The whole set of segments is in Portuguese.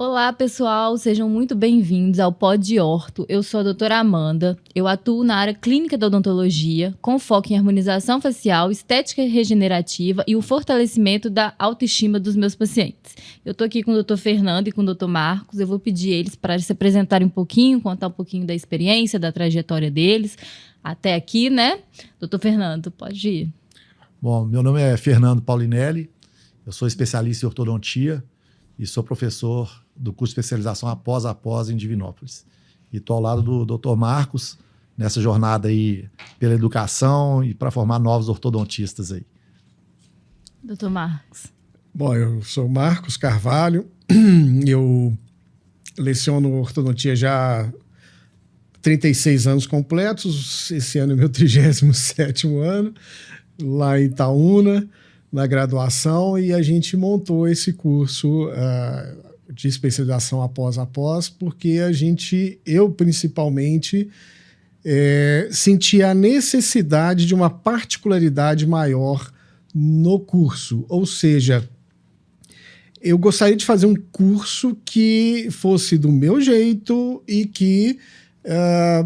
Olá, pessoal, sejam muito bem-vindos ao Pod Orto. Eu sou a doutora Amanda, eu atuo na área clínica da odontologia, com foco em harmonização facial, estética regenerativa e o fortalecimento da autoestima dos meus pacientes. Eu tô aqui com o doutor Fernando e com o doutor Marcos, eu vou pedir eles para se apresentarem um pouquinho, contar um pouquinho da experiência, da trajetória deles, até aqui, né? Doutor Fernando, pode ir. Bom, meu nome é Fernando Paulinelli, eu sou especialista em ortodontia e sou professor do curso de especialização após em Divinópolis. E estou ao lado do Dr. Marcos, nessa jornada aí pela educação e para formar novos ortodontistas aí. Dr. Marcos. Bom, eu sou Marcos Carvalho, eu leciono ortodontia já há 36 anos completos, esse ano é meu 37º ano, lá em Itaúna, na graduação, e a gente montou esse curso de especialização após, porque eu principalmente senti a necessidade de uma particularidade maior no curso, ou seja, eu gostaria de fazer um curso que fosse do meu jeito e que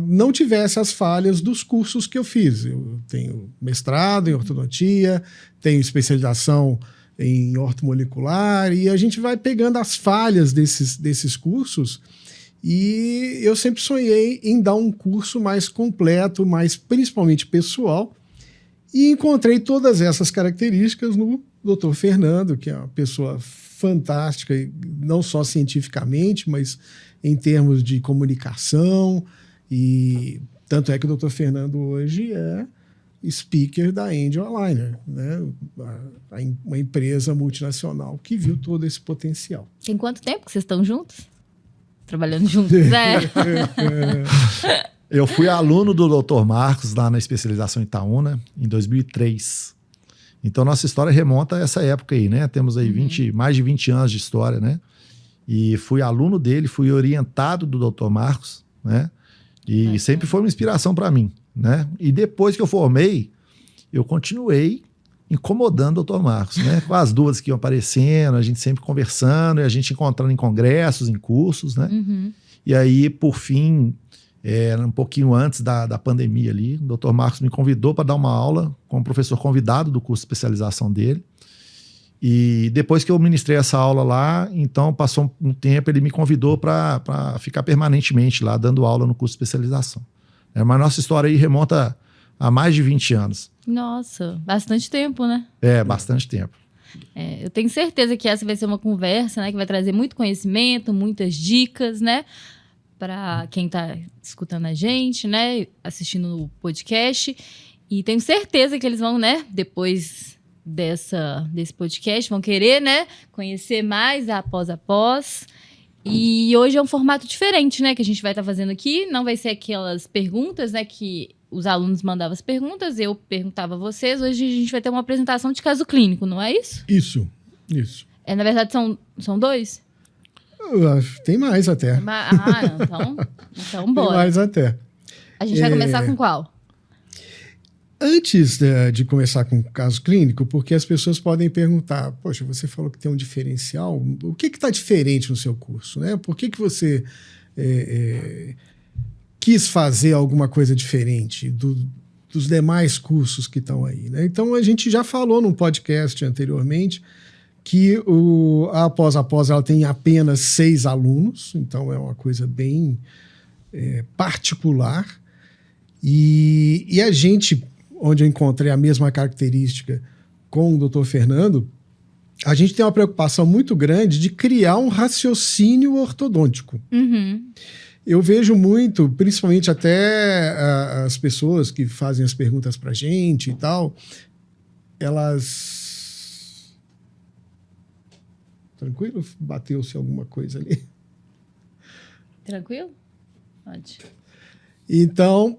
não tivesse as falhas dos cursos que eu fiz. Eu tenho mestrado em ortodontia, tenho especialização em ortomolecular, e a gente vai pegando as falhas desses cursos, e eu sempre sonhei em dar um curso mais completo, mais principalmente pessoal, e encontrei todas essas características no Dr. Fernando, que é uma pessoa fantástica, não só cientificamente, mas em termos de comunicação, e tanto é que o Dr. Fernando hoje é speaker da Angel Aligner, né? Uma empresa multinacional que viu todo esse potencial. Tem quanto tempo que vocês estão juntos? Trabalhando juntos, Eu fui aluno do Dr. Marcos lá na especialização em Itaúna em 2003. Então, nossa história remonta a essa época aí, né? Temos aí mais de 20 anos de história, né? E fui aluno dele, fui orientado do Dr. Marcos, né? E sempre foi uma inspiração para mim, né? E depois que eu formei, eu continuei incomodando o Dr. Marcos, né? Com as dúvidas que iam aparecendo, a gente sempre conversando, e a gente encontrando em congressos, em cursos, né? E aí, por fim, um pouquinho antes da pandemia ali, o Dr. Marcos me convidou para dar uma aula como professor convidado do curso de especialização dele. E depois que eu ministrei essa aula lá, então passou um tempo, ele me convidou para ficar permanentemente lá, dando aula no curso de especialização. Mas nossa história aí remonta a mais de 20 anos. Nossa, bastante tempo, né? Bastante tempo. Eu tenho certeza que essa vai ser uma conversa, né, que vai trazer muito conhecimento, muitas dicas, né, para quem está escutando a gente, né, assistindo o podcast. E tenho certeza que eles vão, né, depois desse podcast, vão querer, né, conhecer mais a após. E hoje é um formato diferente, né, que a gente vai estar fazendo aqui. Não vai ser aquelas perguntas, né, que os alunos mandavam as perguntas, eu perguntava a vocês. Hoje a gente vai ter uma apresentação de caso clínico, não é isso? Isso. Na verdade, são 2? Eu acho que tem mais até. Então bora. Tem mais até. A gente vai começar com qual? Antes de começar com o caso clínico, porque as pessoas podem perguntar, poxa, você falou que tem um diferencial, o que está diferente no seu curso, né? Por que você quis fazer alguma coisa diferente dos demais cursos que estão aí, né? Então, a gente já falou num podcast anteriormente que a após ela tem apenas 6 alunos, então é uma coisa bem particular, e a gente, onde eu encontrei a mesma característica com o Dr. Fernando, a gente tem uma preocupação muito grande de criar um raciocínio ortodôntico. Eu vejo muito, principalmente até as pessoas que fazem as perguntas para a gente e tal, elas... Tranquilo? Bateu-se alguma coisa ali? Tranquilo? Pode. Então,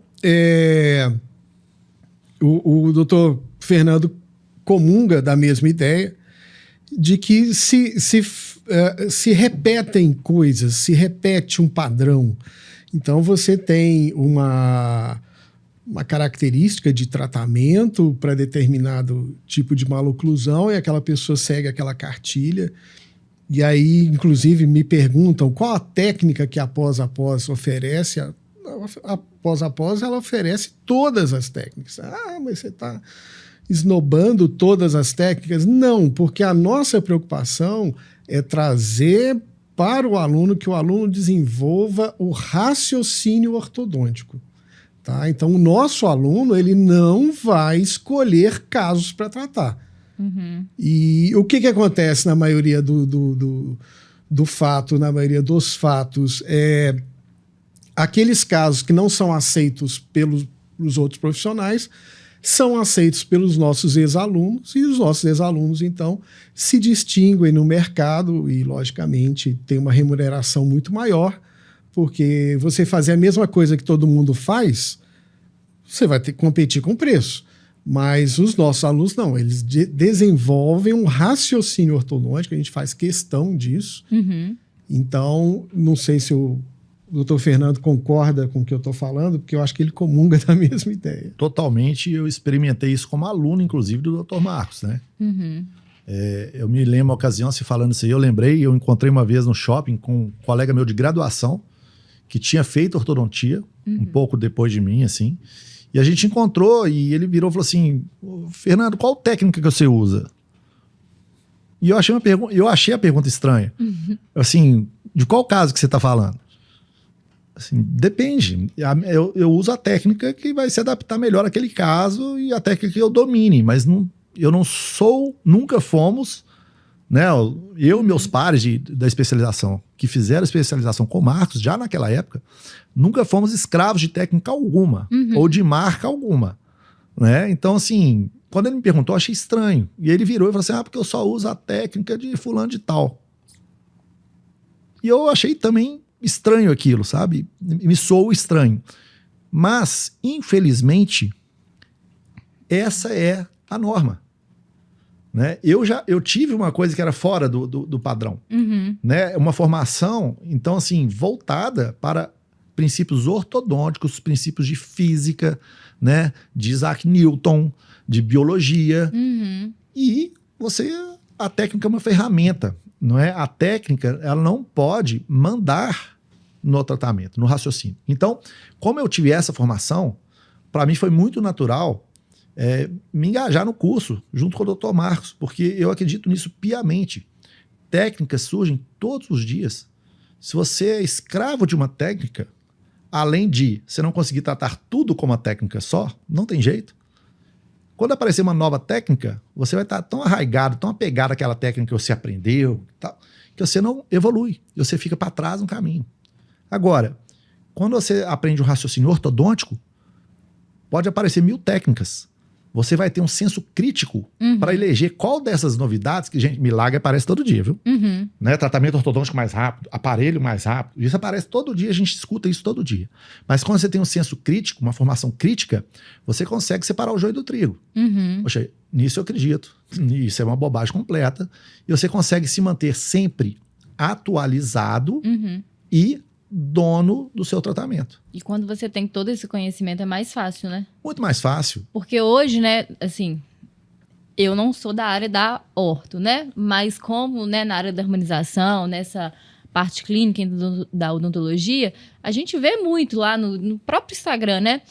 o doutor Fernando comunga da mesma ideia de que se repetem coisas, se repete um padrão. Então, você tem uma característica de tratamento para determinado tipo de maloclusão e aquela pessoa segue aquela cartilha E aí, inclusive, me perguntam qual a técnica que a Pós oferece. A Pós ela oferece todas as técnicas. Ah, mas você está esnobando todas as técnicas? Não, porque a nossa preocupação é trazer para o aluno que o aluno desenvolva o raciocínio ortodôntico. Tá? Então, o nosso aluno ele não vai escolher casos para tratar. Uhum. E o que acontece na maioria do fato, na maioria dos fatos, aqueles casos que não são aceitos pelos outros profissionais são aceitos pelos nossos ex-alunos, e os nossos ex-alunos, então, se distinguem no mercado e, logicamente, tem uma remuneração muito maior, porque você fazer a mesma coisa que todo mundo faz, você vai ter que competir com preço. Mas os nossos alunos não, eles desenvolvem um raciocínio ortodôntico, a gente faz questão disso. Uhum. Então, não sei se o doutor Fernando concorda com o que eu estou falando, porque eu acho que ele comunga da mesma ideia. Totalmente, eu experimentei isso como aluno, inclusive, do Dr. Marcos, né? Uhum. Eu me lembro uma ocasião, se falando isso aí, eu encontrei uma vez no shopping com um colega meu de graduação, que tinha feito ortodontia, um pouco depois de mim, assim, e a gente encontrou e ele virou e falou assim, Fernando, qual técnica que você usa? E eu achei a pergunta estranha. Uhum. Assim, de qual caso que você está falando? Assim, depende. Eu uso a técnica que vai se adaptar melhor àquele caso e a técnica que eu domine, mas eu não sou, nunca fomos, né? Eu e meus pares da especialização, que fizeram especialização com o Marcos, já naquela época, nunca fomos escravos de técnica alguma, ou de marca alguma, né? Então, assim, quando ele me perguntou, eu achei estranho. E ele virou e falou assim, porque eu só uso a técnica de fulano de tal. E eu achei também estranho aquilo, sabe? Me soou estranho. Mas, infelizmente, essa é a norma. Né? Eu tive uma coisa que era fora do padrão. Uhum. Né? Uma formação, então, assim, voltada para princípios ortodônticos, princípios de física, né? De Isaac Newton, de biologia. Uhum. E a técnica é uma ferramenta. Não é? A técnica, ela não pode mandar no tratamento, no raciocínio. Então, como eu tive essa formação, para mim foi muito natural me engajar no curso, junto com o Dr. Marcos, porque eu acredito nisso piamente. Técnicas surgem todos os dias. Se você é escravo de uma técnica, além de você não conseguir tratar tudo com uma técnica só, não tem jeito. Quando aparecer uma nova técnica, você vai estar tão arraigado, tão apegado àquela técnica que você aprendeu, que você não evolui, e você fica para trás no caminho. Agora, quando você aprende um raciocínio ortodôntico, pode aparecer 1000 técnicas. Você vai ter um senso crítico para eleger qual dessas novidades, que, gente, milagre aparece todo dia, viu? Uhum. Né? Tratamento ortodôntico mais rápido, aparelho mais rápido, isso aparece todo dia, a gente escuta isso todo dia. Mas quando você tem um senso crítico, uma formação crítica, você consegue separar o joio do trigo. Uhum. Poxa, nisso eu acredito. Isso é uma bobagem completa. E você consegue se manter sempre atualizado e dono do seu tratamento. E quando você tem todo esse conhecimento é mais fácil, né? Muito mais fácil. Porque hoje, né, assim, eu não sou da área da orto, né? Mas como, né, na área da harmonização, nessa parte clínica da odontologia, a gente vê muito lá no próprio Instagram, né?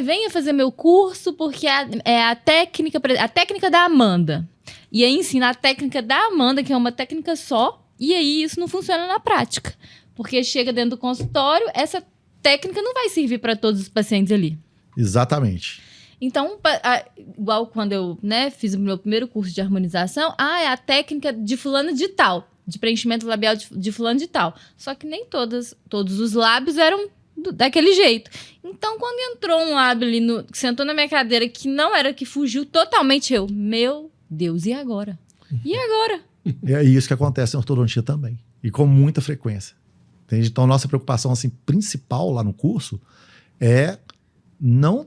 Venha fazer meu curso porque é a técnica da Amanda. E aí ensina a técnica da Amanda, que é uma técnica só, e aí isso não funciona na prática. Porque chega dentro do consultório, essa técnica não vai servir para todos os pacientes ali. Exatamente. Então, igual quando eu, né, fiz o meu primeiro curso de harmonização, é a técnica de fulano de tal, de preenchimento labial de fulano de tal. Só que nem todos os lábios eram daquele jeito. Então, quando entrou um lábio ali, que sentou na minha cadeira, que não era, que fugiu totalmente, meu Deus, e agora? E agora? É isso que acontece em ortodontia também. E com muita frequência. Entende? Então, nossa preocupação assim, principal lá no curso é não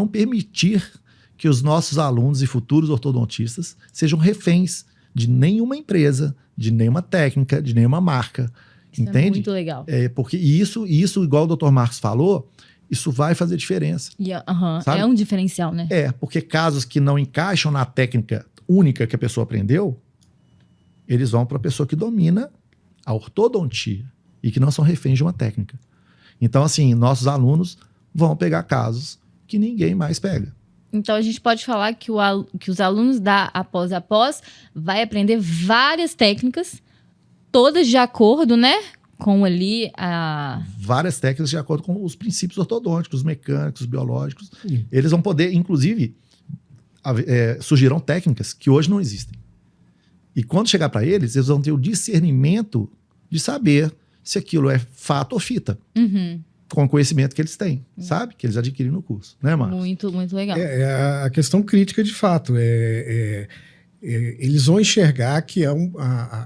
permitir que os nossos alunos e futuros ortodontistas sejam reféns de nenhuma empresa, de nenhuma técnica, de nenhuma marca. Isso entende? É muito legal. Porque isso, igual o Dr. Marcos falou, isso vai fazer diferença. É um diferencial, né? Porque casos que não encaixam na técnica única que a pessoa aprendeu, eles vão para a pessoa que domina a ortodontia e que não são reféns de uma técnica. Então, assim, nossos alunos vão pegar casos que ninguém mais pega. Então, a gente pode falar que, que os alunos da após vai aprender várias técnicas, todas de acordo, né? Com ali a... Várias técnicas de acordo com os princípios ortodônticos, mecânicos, biológicos. Eles vão poder, inclusive, surgirão técnicas que hoje não existem. E quando chegar para eles vão ter o discernimento de saber se aquilo é fato ou fita. Uhum. Com o conhecimento que eles têm, sabe? Que eles adquirem no curso, né, Marcos? Muito, muito legal. É a questão crítica de fato. Eles vão enxergar que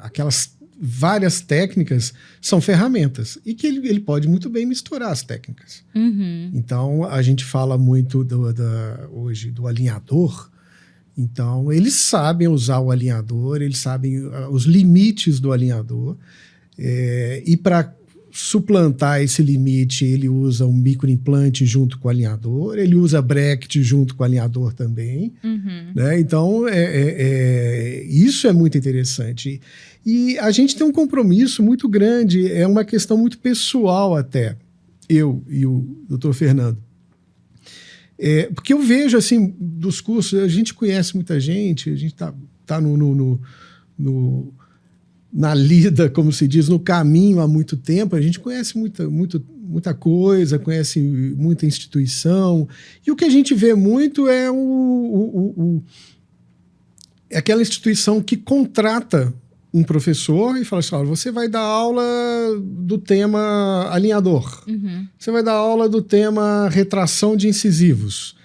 aquelas várias técnicas são ferramentas e que ele pode muito bem misturar as técnicas. Uhum. Então, a gente fala muito hoje do alinhador. Então, eles sabem usar o alinhador, eles sabem os limites do alinhador. E para suplantar esse limite, ele usa um microimplante junto com o alinhador, ele usa bracket junto com o alinhador também. Uhum. Né? Então, isso é muito interessante. E a gente tem um compromisso muito grande, é uma questão muito pessoal até, eu e o Dr. Fernando. Porque eu vejo, assim, dos cursos, a gente conhece muita gente, a gente tá na lida, como se diz, no caminho há muito tempo, a gente conhece muita coisa, conhece muita instituição, e o que a gente vê muito é aquela instituição que contrata um professor e fala assim, olha, você vai dar aula do tema alinhador, você vai dar aula do tema retração de incisivos.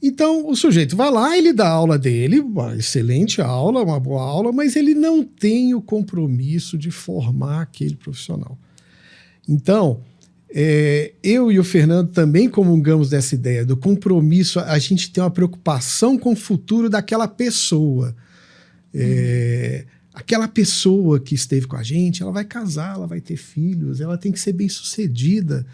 Então, o sujeito vai lá, ele dá a aula dele, uma excelente aula, uma boa aula, mas ele não tem o compromisso de formar aquele profissional. Então, eu e o Fernando também comungamos dessa ideia do compromisso, a gente tem uma preocupação com o futuro daquela pessoa. Aquela pessoa que esteve com a gente, ela vai casar, ela vai ter filhos, ela tem que ser bem-sucedida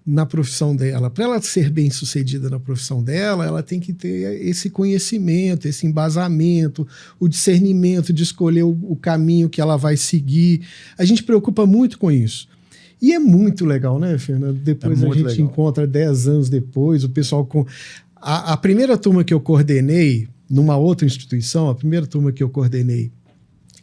na profissão dela. Para ela ser bem-sucedida na profissão dela, ela tem que ter esse conhecimento, esse embasamento, o discernimento de escolher o caminho que ela vai seguir. A gente preocupa muito com isso. E é muito legal, né, Fernando? Depois a gente encontra 10 anos depois, o pessoal com... A primeira turma que eu coordenei, numa outra instituição, a primeira turma que eu coordenei,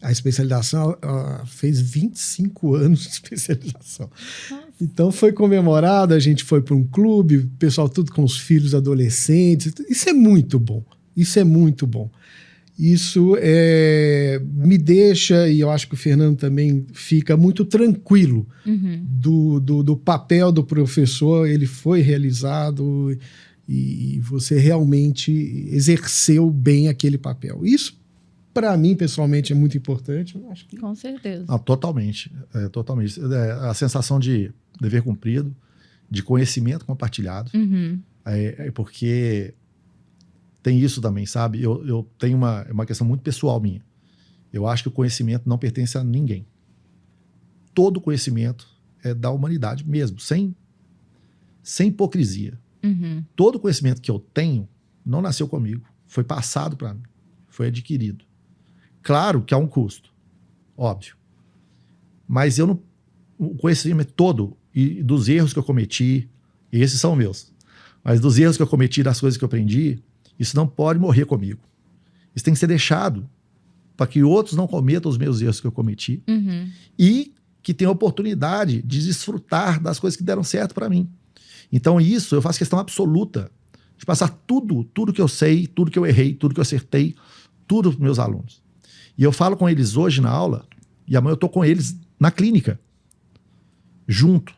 a especialização, ela fez 25 anos de especialização. Nossa. Então foi comemorado, a gente foi para um clube, o pessoal tudo com os filhos adolescentes. Isso é muito bom. Isso é muito bom. Isso me deixa, e eu acho que o Fernando também fica muito tranquilo do papel do professor. Ele foi realizado e você realmente exerceu bem aquele papel. Isso, para mim, pessoalmente, é muito importante. Eu acho que... Com certeza. Totalmente. Totalmente. A sensação de dever cumprido, de conhecimento compartilhado. Porque tem isso também, sabe? Eu tenho uma questão muito pessoal minha. Eu acho que o conhecimento não pertence a ninguém. Todo conhecimento é da humanidade mesmo, sem hipocrisia. Todo conhecimento que eu tenho não nasceu comigo. Foi passado para mim. Foi adquirido. Claro que há um custo, óbvio. Mas o conhecimento todo, e dos erros que eu cometi, esses são meus, mas dos erros que eu cometi, das coisas que eu aprendi, isso não pode morrer comigo. Isso tem que ser deixado para que outros não cometam os meus erros que eu cometi e que tenham a oportunidade de desfrutar das coisas que deram certo para mim. Então isso eu faço questão absoluta de passar tudo que eu sei, tudo que eu errei, tudo que eu acertei, tudo para os meus alunos. E eu falo com eles hoje na aula, e amanhã eu estou com eles na clínica, junto,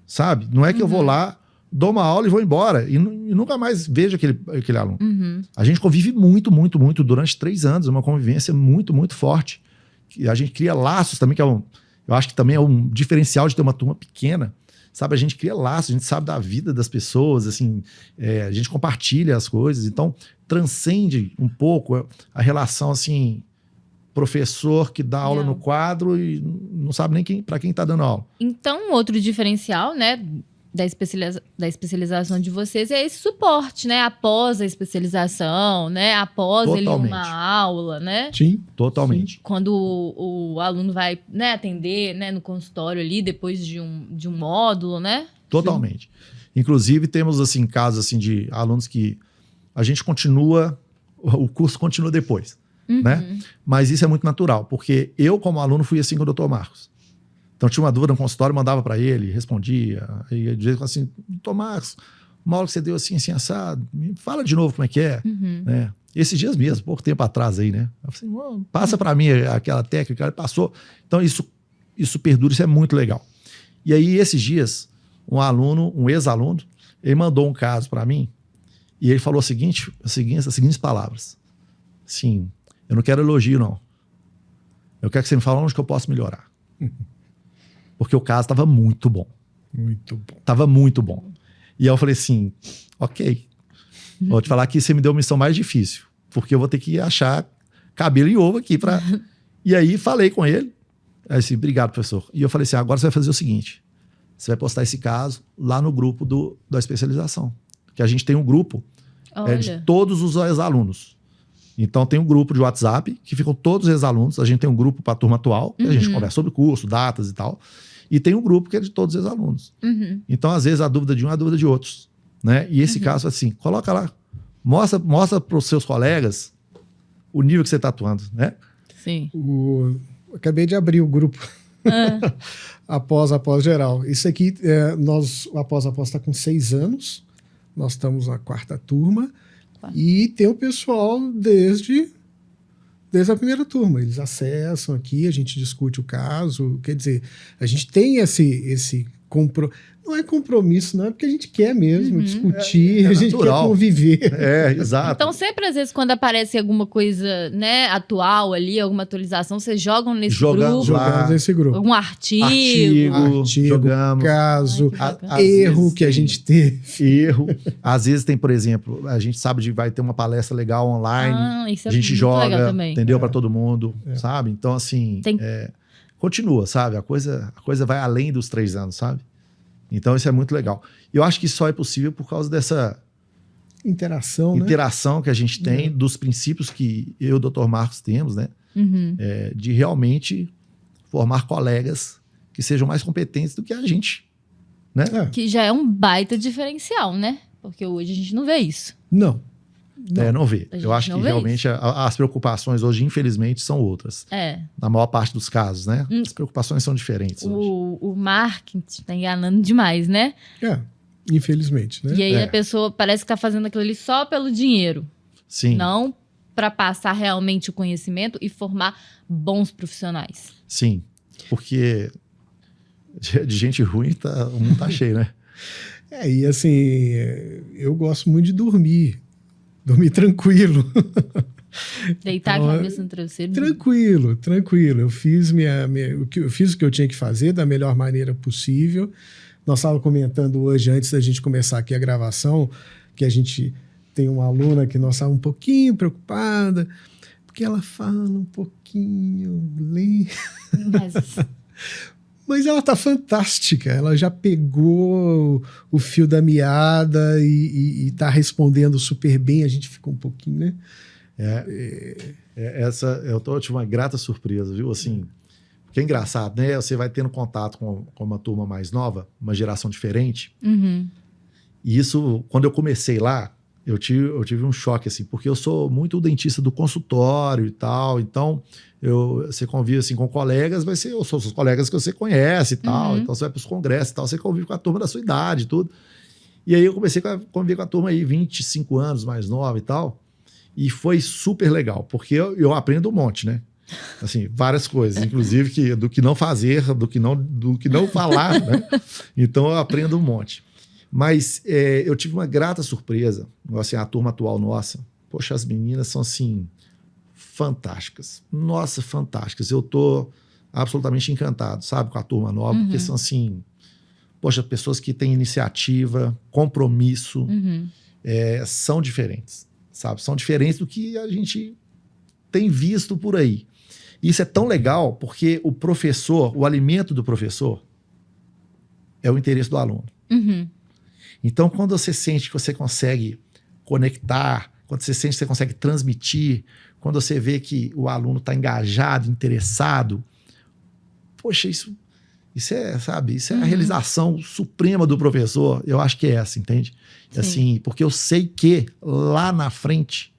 sabe? Não é que eu vou lá, dou uma aula e vou embora, e nunca mais vejo aquele aluno. A gente convive muito, muito, muito durante 3 anos, uma convivência muito, muito forte. A gente cria laços também, eu acho que também é um diferencial de ter uma turma pequena, sabe? A gente cria laços, a gente sabe da vida das pessoas, assim, a gente compartilha as coisas, então transcende um pouco a relação, assim, professor que dá aula no quadro e não sabe nem para quem está dando aula. Então, outro diferencial, né, da especialização de vocês é esse suporte, né? Após a especialização, né? Após ele uma aula, né? Sim. Totalmente. Quando o aluno vai, né, atender, né, no consultório ali, depois de um módulo, né? Totalmente. Sim. Inclusive, temos, assim, casos assim, de alunos que a gente continua, o curso continua depois, né? Mas isso é muito natural, porque eu, como aluno, fui assim com o Dr. Marcos. Então, tinha uma dúvida no consultório, mandava para ele, respondia. E de vez assim, Dr. Marcos, uma aula que você deu assim, assim, assado, me fala de novo como é que é. Né? Esses dias mesmo, pouco tempo atrás aí, né? Eu falei, assim, passa para mim aquela técnica, ele passou. Então, isso perdura, isso é muito legal. E aí, esses dias, um ex-aluno, ele mandou um caso para mim e ele falou as seguintes palavras. Assim, eu não quero elogio, não. Eu quero que você me fale onde que eu posso melhorar. Porque o caso estava muito bom. Muito bom. Estava muito bom. E aí eu falei assim, ok. Vou te falar que você me deu a missão mais difícil. Porque eu vou ter que achar cabelo e ovo aqui para... E aí falei com ele. Aí assim, obrigado, professor. E eu falei assim, agora você vai fazer o seguinte. Você vai postar esse caso lá no grupo da especialização. Que a gente tem um grupo de todos os ex-alunos. Então tem um grupo de WhatsApp que ficam todos os ex-alunos. A gente tem um grupo para a turma atual, que a gente conversa sobre o curso, datas e tal. E tem um grupo que é de todos os ex-alunos. Então, às vezes, a dúvida de um é a dúvida de outros. Né? E esse caso, assim, coloca lá. Mostra para os seus colegas o nível que você está atuando, né? Sim. Acabei de abrir o grupo. Após geral. Isso aqui, o após está com 6 anos. Nós estamos na 4ª turma. E tem o pessoal desde a primeira turma. Eles acessam aqui, a gente discute o caso. Quer dizer, a gente tem esse não é compromisso, não é porque a gente quer mesmo discutir, a gente quer conviver. Exato. Então, sempre, às vezes, quando aparece alguma coisa, né, atual ali, alguma atualização, vocês jogam nesse grupo? Jogamos nesse grupo. Algum artigo jogamos. Caso, erro vezes, que a gente teve. Erro. Às vezes tem, por exemplo, a gente sabe vai ter uma palestra legal online, isso é a gente muito joga, legal também. Entendeu? Para todo mundo, sabe? Então, assim, continua, sabe? A coisa vai além dos 3 anos, sabe? Então, isso é muito legal. Eu acho que só é possível por causa dessa interação que a gente tem, dos princípios que eu e o Dr. Marcos temos, né? De realmente formar colegas que sejam mais competentes do que a gente, né? Que já é um baita diferencial, né? Porque hoje a gente não vê isso. Não vê. Eu acho que realmente as preocupações hoje, infelizmente, são outras. Na maior parte dos casos, né? As preocupações são diferentes hoje. O marketing está enganando demais, né? Infelizmente, né? E aí a pessoa parece que está fazendo aquilo ali só pelo dinheiro. Sim. Não para passar realmente o conhecimento e formar bons profissionais. Sim. Porque de gente ruim o mundo tá cheio, né? E assim, eu gosto muito de dormir tranquilo. Deitar a cabeça no travesseiro. Tranquilo. Eu fiz o que eu tinha que fazer da melhor maneira possível. Nós estávamos comentando hoje, antes da gente começar aqui a gravação, que a gente tem uma aluna que nós estávamos um pouquinho preocupada, porque ela fala um pouquinho lento. Mas ela tá fantástica, ela já pegou o fio da meada e tá respondendo super bem, a gente ficou um pouquinho, né? Eu tive uma grata surpresa, viu? Assim, porque é engraçado, né? Você vai tendo contato com uma turma mais nova, uma geração diferente. E isso, quando eu comecei lá, eu tive um choque, assim, porque eu sou muito o dentista do consultório e tal, então você convive assim, com colegas, mas são os colegas que você conhece e tal, então você vai para os congressos e tal, você convive com a turma da sua idade e tudo. E aí eu comecei a conviver com a turma aí, 25 anos mais nova e tal, e foi super legal, porque eu aprendo um monte, né? Assim, várias coisas, inclusive do que não fazer, do que não falar, né? Então eu aprendo um monte. Mas eu tive uma grata surpresa, assim, a turma atual nossa. Poxa, as meninas são, assim, fantásticas. Nossa, fantásticas. Eu tô absolutamente encantado, sabe, com a turma nova, porque são, assim, poxa, pessoas que têm iniciativa, compromisso, são diferentes, sabe? São diferentes do que a gente tem visto por aí. E isso é tão legal, porque o alimento do professor é o interesse do aluno. Uhum. Então, quando você sente que você consegue conectar, quando você sente que você consegue transmitir, quando você vê que o aluno está engajado, interessado, poxa, isso é, sabe, isso é a realização suprema do professor. Eu acho que é essa, entende? Sim. Assim, porque eu sei que lá na frente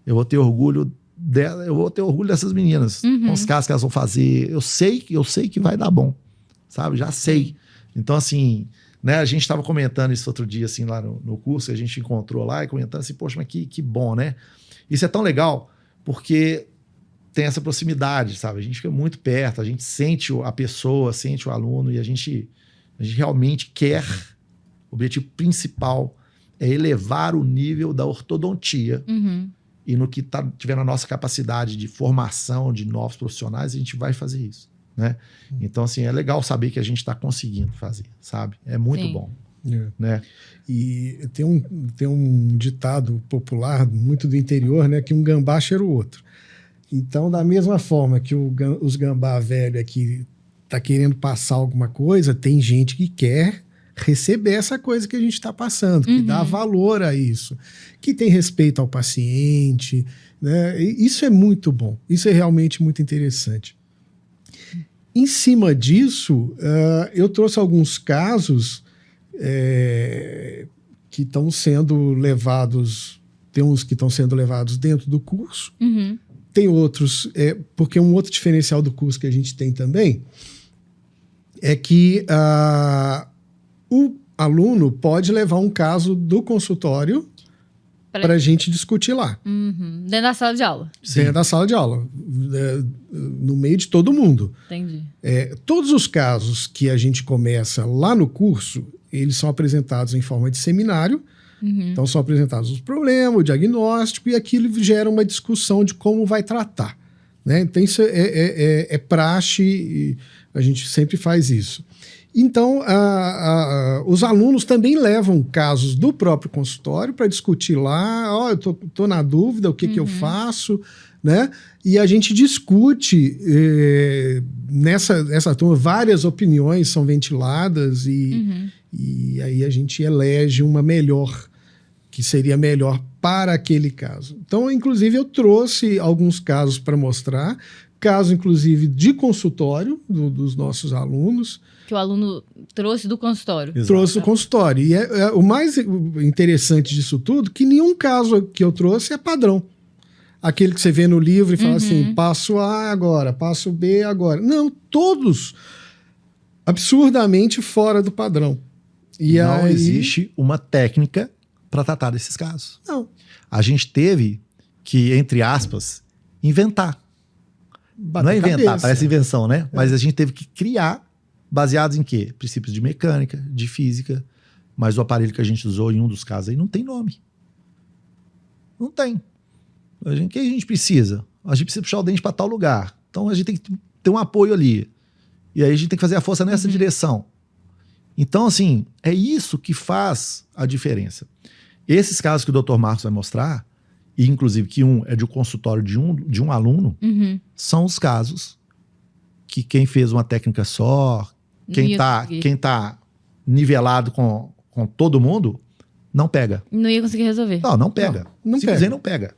eu vou ter orgulho dela, eu vou ter orgulho dessas meninas, com os casos que elas vão fazer. Eu sei que vai dar bom, sabe? Já sei. Então, assim, né, a gente estava comentando isso outro dia, assim, lá no curso, que a gente encontrou lá e comentando assim, poxa, mas que bom, né? Isso é tão legal, porque tem essa proximidade, sabe? A gente fica muito perto, a gente sente a pessoa, sente o aluno e a gente realmente quer, o objetivo principal é elevar o nível da ortodontia e no que tiver na nossa capacidade de formação de novos profissionais, a gente vai fazer isso, né? Então, assim, é legal saber que a gente está conseguindo fazer, sabe? É muito bom, né? E tem um ditado popular muito do interior, né? Que um gambá cheira o outro. Então, da mesma forma que os gambá velho aqui tá querendo passar alguma coisa, tem gente que quer receber essa coisa que a gente está passando, que dá valor a isso, que tem respeito ao paciente, né? E isso é muito bom, isso é realmente muito interessante. Em cima disso, eu trouxe alguns casos que estão sendo levados, tem uns que estão sendo levados dentro do curso, tem outros, porque um outro diferencial do curso que a gente tem também é que o aluno pode levar um caso do consultório para a gente discutir lá. Dentro da sala de aula. Dentro da sala de aula, no meio de todo mundo. Entendi. Todos os casos que a gente começa lá no curso, eles são apresentados em forma de seminário. Então são apresentados os problemas, o diagnóstico, e aquilo gera uma discussão de como vai tratar, né? Então isso é praxe, e a gente sempre faz isso. Então os alunos também levam casos do próprio consultório para discutir lá, eu tô na dúvida, o que eu faço, né? E a gente discute nessa turma, várias opiniões são ventiladas e aí a gente elege uma melhor, que seria melhor para aquele caso. Então, inclusive, eu trouxe alguns casos para mostrar, caso, inclusive, de consultório dos nossos alunos. Que o aluno trouxe do consultório. Exato. Trouxe do consultório. E o mais interessante disso tudo, que nenhum caso que eu trouxe é padrão. Aquele que você vê no livro e fala assim, passo A agora, passo B agora. Não, todos absurdamente fora do padrão. E não aí existe uma técnica para tratar desses casos. Não. A gente teve que, entre aspas, inventar. Não é inventar, parece invenção, né? Mas a gente teve que criar, baseados em quê? Princípios de mecânica, de física, mas o aparelho que a gente usou em um dos casos aí não tem nome. Não tem. O que a gente precisa? A gente precisa puxar o dente para tal lugar. Então a gente tem que ter um apoio ali. E aí a gente tem que fazer a força nessa direção. Então, assim, é isso que faz a diferença. Esses casos que o Dr. Marcos vai mostrar, e inclusive que um é de um consultório de um aluno, são os casos que quem fez uma técnica só, quem tá nivelado com todo mundo, não pega. Não ia conseguir resolver. Não pega. Não Simplesmente não pega.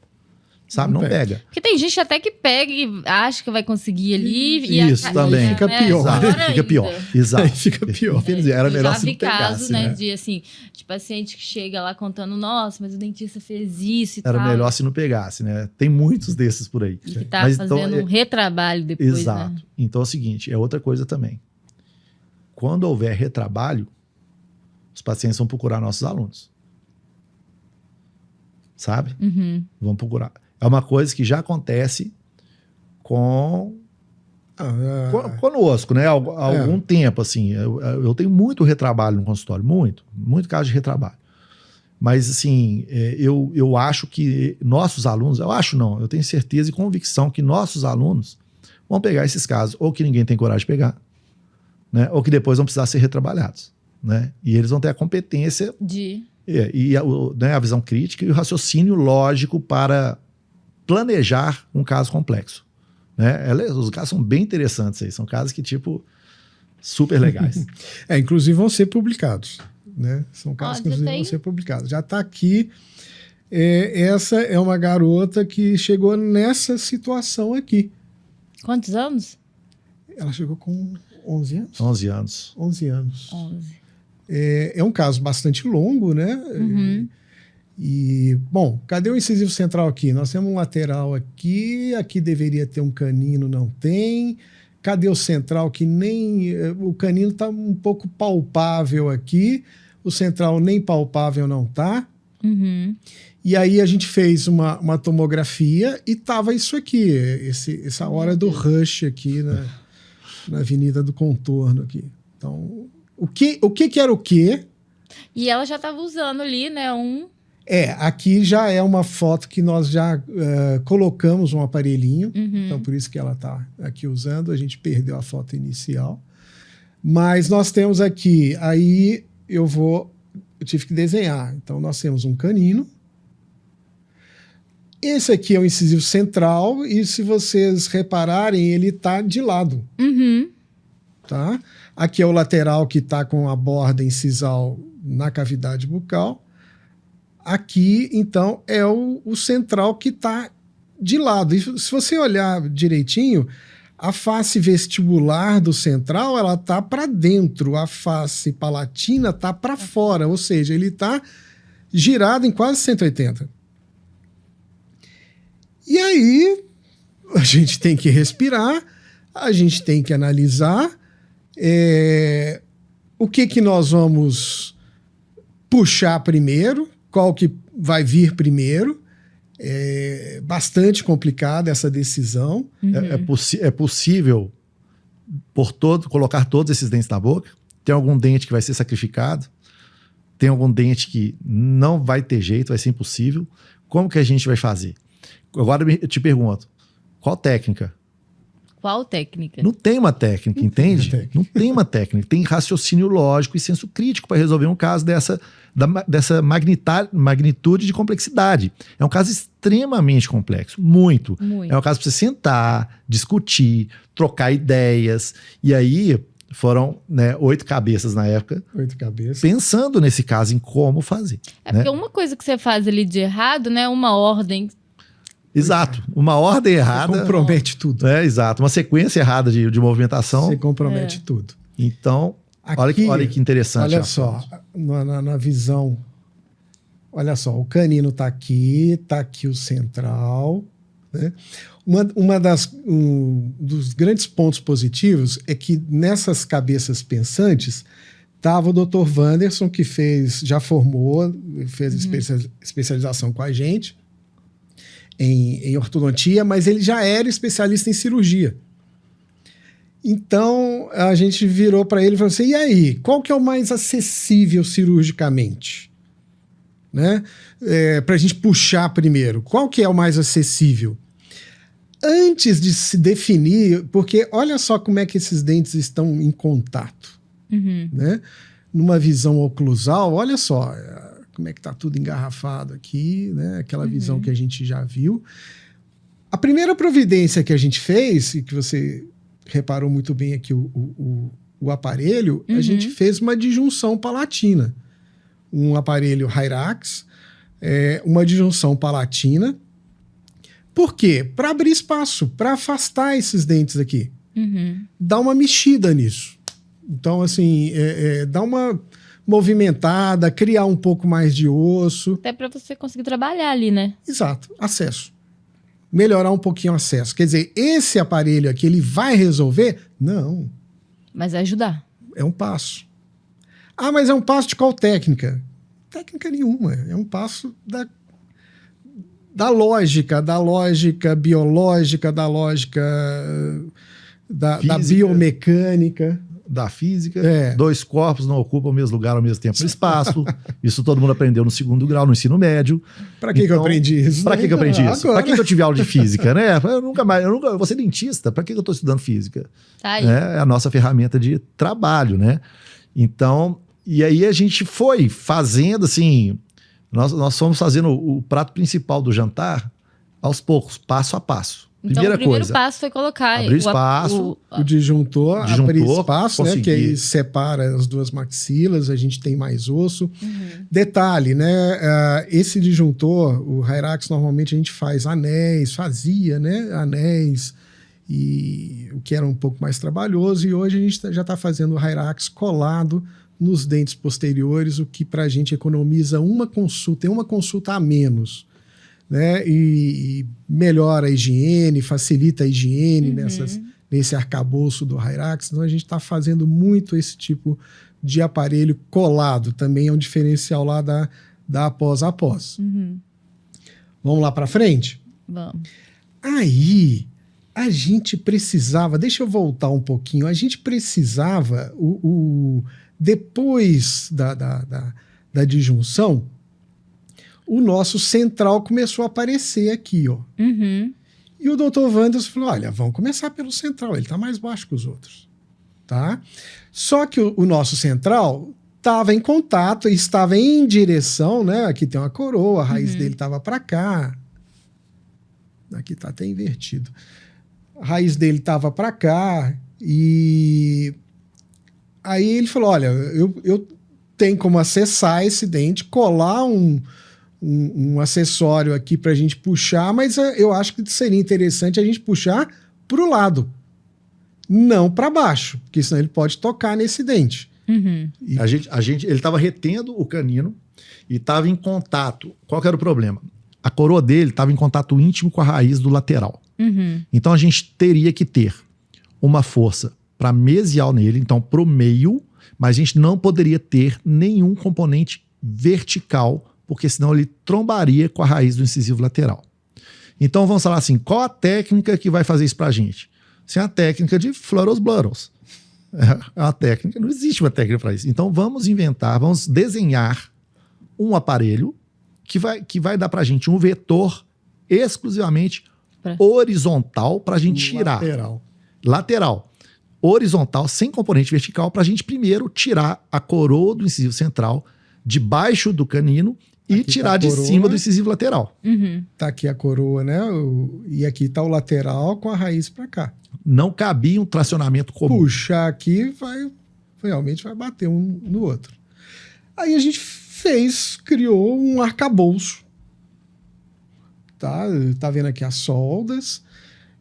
Sabe? Não pega. Porque tem gente até que pega e acha que vai conseguir ali. Isso também. Fica pior. Fica pior. Exato. Aí fica pior. Era melhor já se vi não pegasse, casos, né? De assim, de paciente que chega lá contando, nossa, mas o dentista fez isso e tal. Era melhor se não pegasse, né? Tem muitos desses por aí. E que tá fazendo um retrabalho depois, exato. Né? Então é o seguinte, é outra coisa também. Quando houver retrabalho, os pacientes vão procurar nossos alunos. Sabe? Vão procurar. É uma coisa que já acontece conosco, né? Há algum tempo, assim. Eu tenho muito retrabalho no consultório, muito caso de retrabalho. Mas, assim, eu acho que nossos alunos, eu tenho certeza e convicção que nossos alunos vão pegar esses casos, ou que ninguém tem coragem de pegar, né? Ou que depois vão precisar ser retrabalhados, né? E eles vão ter a competência né, a visão crítica e o raciocínio lógico para planejar um caso complexo, né? Os casos são bem interessantes aí, são casos que, tipo, super legais. Inclusive vão ser publicados, né? São casos que já inclusive tem? vão ser publicados. Já está aqui. Essa é uma garota que chegou nessa situação aqui. Quantos anos? Ela chegou com 11 anos? 11 anos. 11 anos. 11. É um caso bastante longo, né? Uhum. Bom, cadê o incisivo central aqui? Nós temos um lateral aqui deveria ter um canino, não tem. Cadê o central que nem... O canino está um pouco palpável aqui, o central nem palpável não está. Uhum. E aí a gente fez uma tomografia e tava isso aqui, essa hora do rush aqui na Avenida do Contorno aqui. Então, o que era o quê? E ela já estava usando ali, né? Aqui já é uma foto que nós já colocamos um aparelhinho, então por isso que ela está aqui usando, a gente perdeu a foto inicial. Mas nós temos aqui, aí eu tive que desenhar. Então nós temos um canino. Esse aqui é o incisivo central e se vocês repararem, ele está de lado. Uhum. Tá? Aqui é o lateral que está com a borda incisal na cavidade bucal. Aqui, então, é o central que está de lado. E se você olhar direitinho, a face vestibular do central ela está para dentro, a face palatina está para fora, ou seja, ele está girado em quase 180. E aí, a gente tem que respirar, a gente tem que analisar o que nós vamos puxar primeiro, qual que vai vir primeiro. É bastante complicada essa decisão. Uhum. É possível colocar todos esses dentes na boca? Tem algum dente que vai ser sacrificado? Tem algum dente que não vai ter jeito, vai ser impossível? Como que a gente vai fazer? Agora eu te pergunto, qual técnica? Qual técnica? Não tem uma técnica, entende? Não tem uma técnica. Tem raciocínio lógico e senso crítico para resolver um caso dessa magnitude de complexidade. É um caso extremamente complexo, muito. É um caso para você sentar, discutir, trocar ideias. E aí foram 8 cabeças na época. 8 cabeças. Pensando nesse caso, em como fazer. Porque uma coisa que você faz ali de errado, né? Uma ordem... Exato. Uma ordem errada... Você compromete tudo. Exato. Uma sequência errada de movimentação. Você compromete tudo. Então, aqui, olha que interessante. Olha só, na visão... Olha só, o canino está aqui o central. Né? Dos grandes pontos positivos é que nessas cabeças pensantes estava o Dr. Wanderson, que já formou, fez especialização com a gente em ortodontia, mas ele já era especialista em cirurgia. Então, a gente virou para ele e falou assim, e aí, qual que é o mais acessível cirurgicamente? Né? Para a gente puxar primeiro, qual que é o mais acessível? Antes de se definir, porque olha só como é que esses dentes estão em contato. Né? Numa visão oclusal, olha só como é que está tudo engarrafado aqui, né? Aquela visão que a gente já viu. A primeira providência que a gente fez, e que você reparou muito bem aqui o aparelho, a gente fez uma disjunção palatina. Um aparelho Hyrax, uma disjunção palatina. Por quê? Para abrir espaço, para afastar esses dentes aqui. Dá uma mexida nisso. Então, assim, dá uma movimentada, criar um pouco mais de osso. Até para você conseguir trabalhar ali, né? Exato, acesso. Melhorar um pouquinho o acesso. Quer dizer, esse aparelho aqui, ele vai resolver? Não. Mas vai ajudar. É um passo. Ah, mas é um passo de qual técnica? Técnica nenhuma. É um passo da lógica biológica, da lógica da biomecânica. Da física. 2 corpos não ocupam o mesmo lugar ao mesmo tempo no espaço. Isso todo mundo aprendeu no 2º grau, no ensino médio. Para que eu aprendi isso? Para que eu aprendi isso? Para que eu tive aula de física, né? Eu vou ser dentista, para que eu estou estudando física? Tá aí. É a nossa ferramenta de trabalho, né? Então, e aí a gente foi fazendo assim, nós fomos fazendo o prato principal do jantar aos poucos, passo a passo. Então, Primeira o primeiro coisa, passo foi colocar abrir espaço. O disjuntor, abrir espaço, né? conseguir. Que aí separa as duas maxilas, a gente tem mais osso. Detalhe, né? Esse disjuntor, o Hyrax, normalmente a gente faz anéis, fazia, né? Anéis, e o que era um pouco mais trabalhoso, e hoje a gente já está fazendo o Hyrax colado nos dentes posteriores, o que para a gente economiza uma consulta a menos. Né? E melhora a higiene, facilita a higiene nesse arcabouço do Hyrax. Então a gente está fazendo muito esse tipo de aparelho colado. Também é um diferencial lá da após. Vamos lá para frente? Vamos. Aí a gente precisava, deixa eu voltar um pouquinho, a gente precisava, depois da disjunção, o nosso central começou a aparecer aqui, ó. E o Dr. Wanderson falou, olha, vamos começar pelo central, ele está mais baixo que os outros, tá? Só que o nosso central estava em contato, estava em direção, né? Aqui tem uma coroa, a raiz dele estava para cá. Aqui está até invertido. A raiz dele estava para cá e aí ele falou, olha, eu tenho como acessar esse dente, colar um acessório aqui para a gente puxar, mas eu acho que seria interessante a gente puxar para o lado, não para baixo, porque senão ele pode tocar nesse dente. Ele estava retendo o canino e estava em contato. Qual que era o problema? A coroa dele estava em contato íntimo com a raiz do lateral. Então a gente teria que ter uma força para mesial nele, então para o meio, mas a gente não poderia ter nenhum componente vertical, porque senão ele trombaria com a raiz do incisivo lateral. Então vamos falar assim, qual a técnica que vai fazer isso pra gente? Isso é a técnica de Flurros Blurros. É uma técnica, não existe uma técnica para isso. Então vamos desenhar um aparelho que vai dar pra gente um vetor exclusivamente horizontal pra gente tirar. Lateral. Horizontal, sem componente vertical, pra gente primeiro tirar a coroa do incisivo central debaixo do canino e aqui tirar tá de cima do incisivo lateral. Tá aqui a coroa, né? E aqui tá o lateral com a raiz para cá. Não cabia um tracionamento comum. Puxar aqui, realmente vai bater um no outro. Aí a gente criou um arcabouço. Tá vendo aqui as soldas.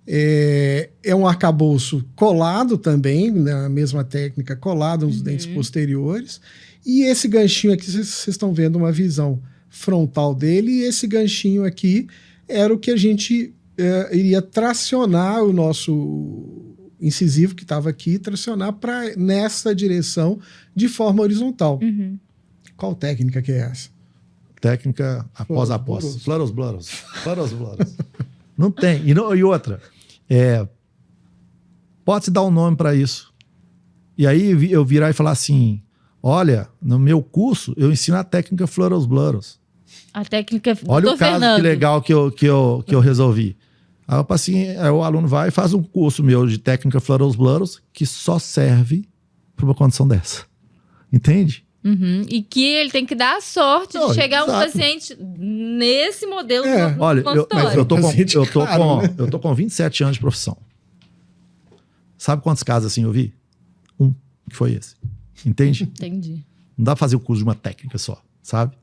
É um arcabouço colado também, na mesma técnica, colado nos dentes posteriores. E esse ganchinho aqui, vocês estão vendo uma visão frontal dele, e esse ganchinho aqui era o que a gente iria tracionar o nosso incisivo que estava aqui, tracionar nessa direção de forma horizontal. Qual técnica que é essa? Técnica após. Flurros Blurros. Não tem. E outra, pode-se dar um nome para isso. E aí eu virar e falar assim, olha, no meu curso eu ensino a técnica Flurros Blurros. A técnica olha o caso Fernando. Que legal que eu resolvi. Aí o aluno vai e faz um curso meu de técnica Flurros Blurros que só serve para uma condição dessa. Entende? E que ele tem que dar a sorte de chegar um paciente nesse modelo no olha, consultório. Eu tô com 27 anos de profissão. Sabe quantos casos assim eu vi? Que foi esse. Entende? Entendi. Não dá pra fazer o curso de uma técnica só, sabe?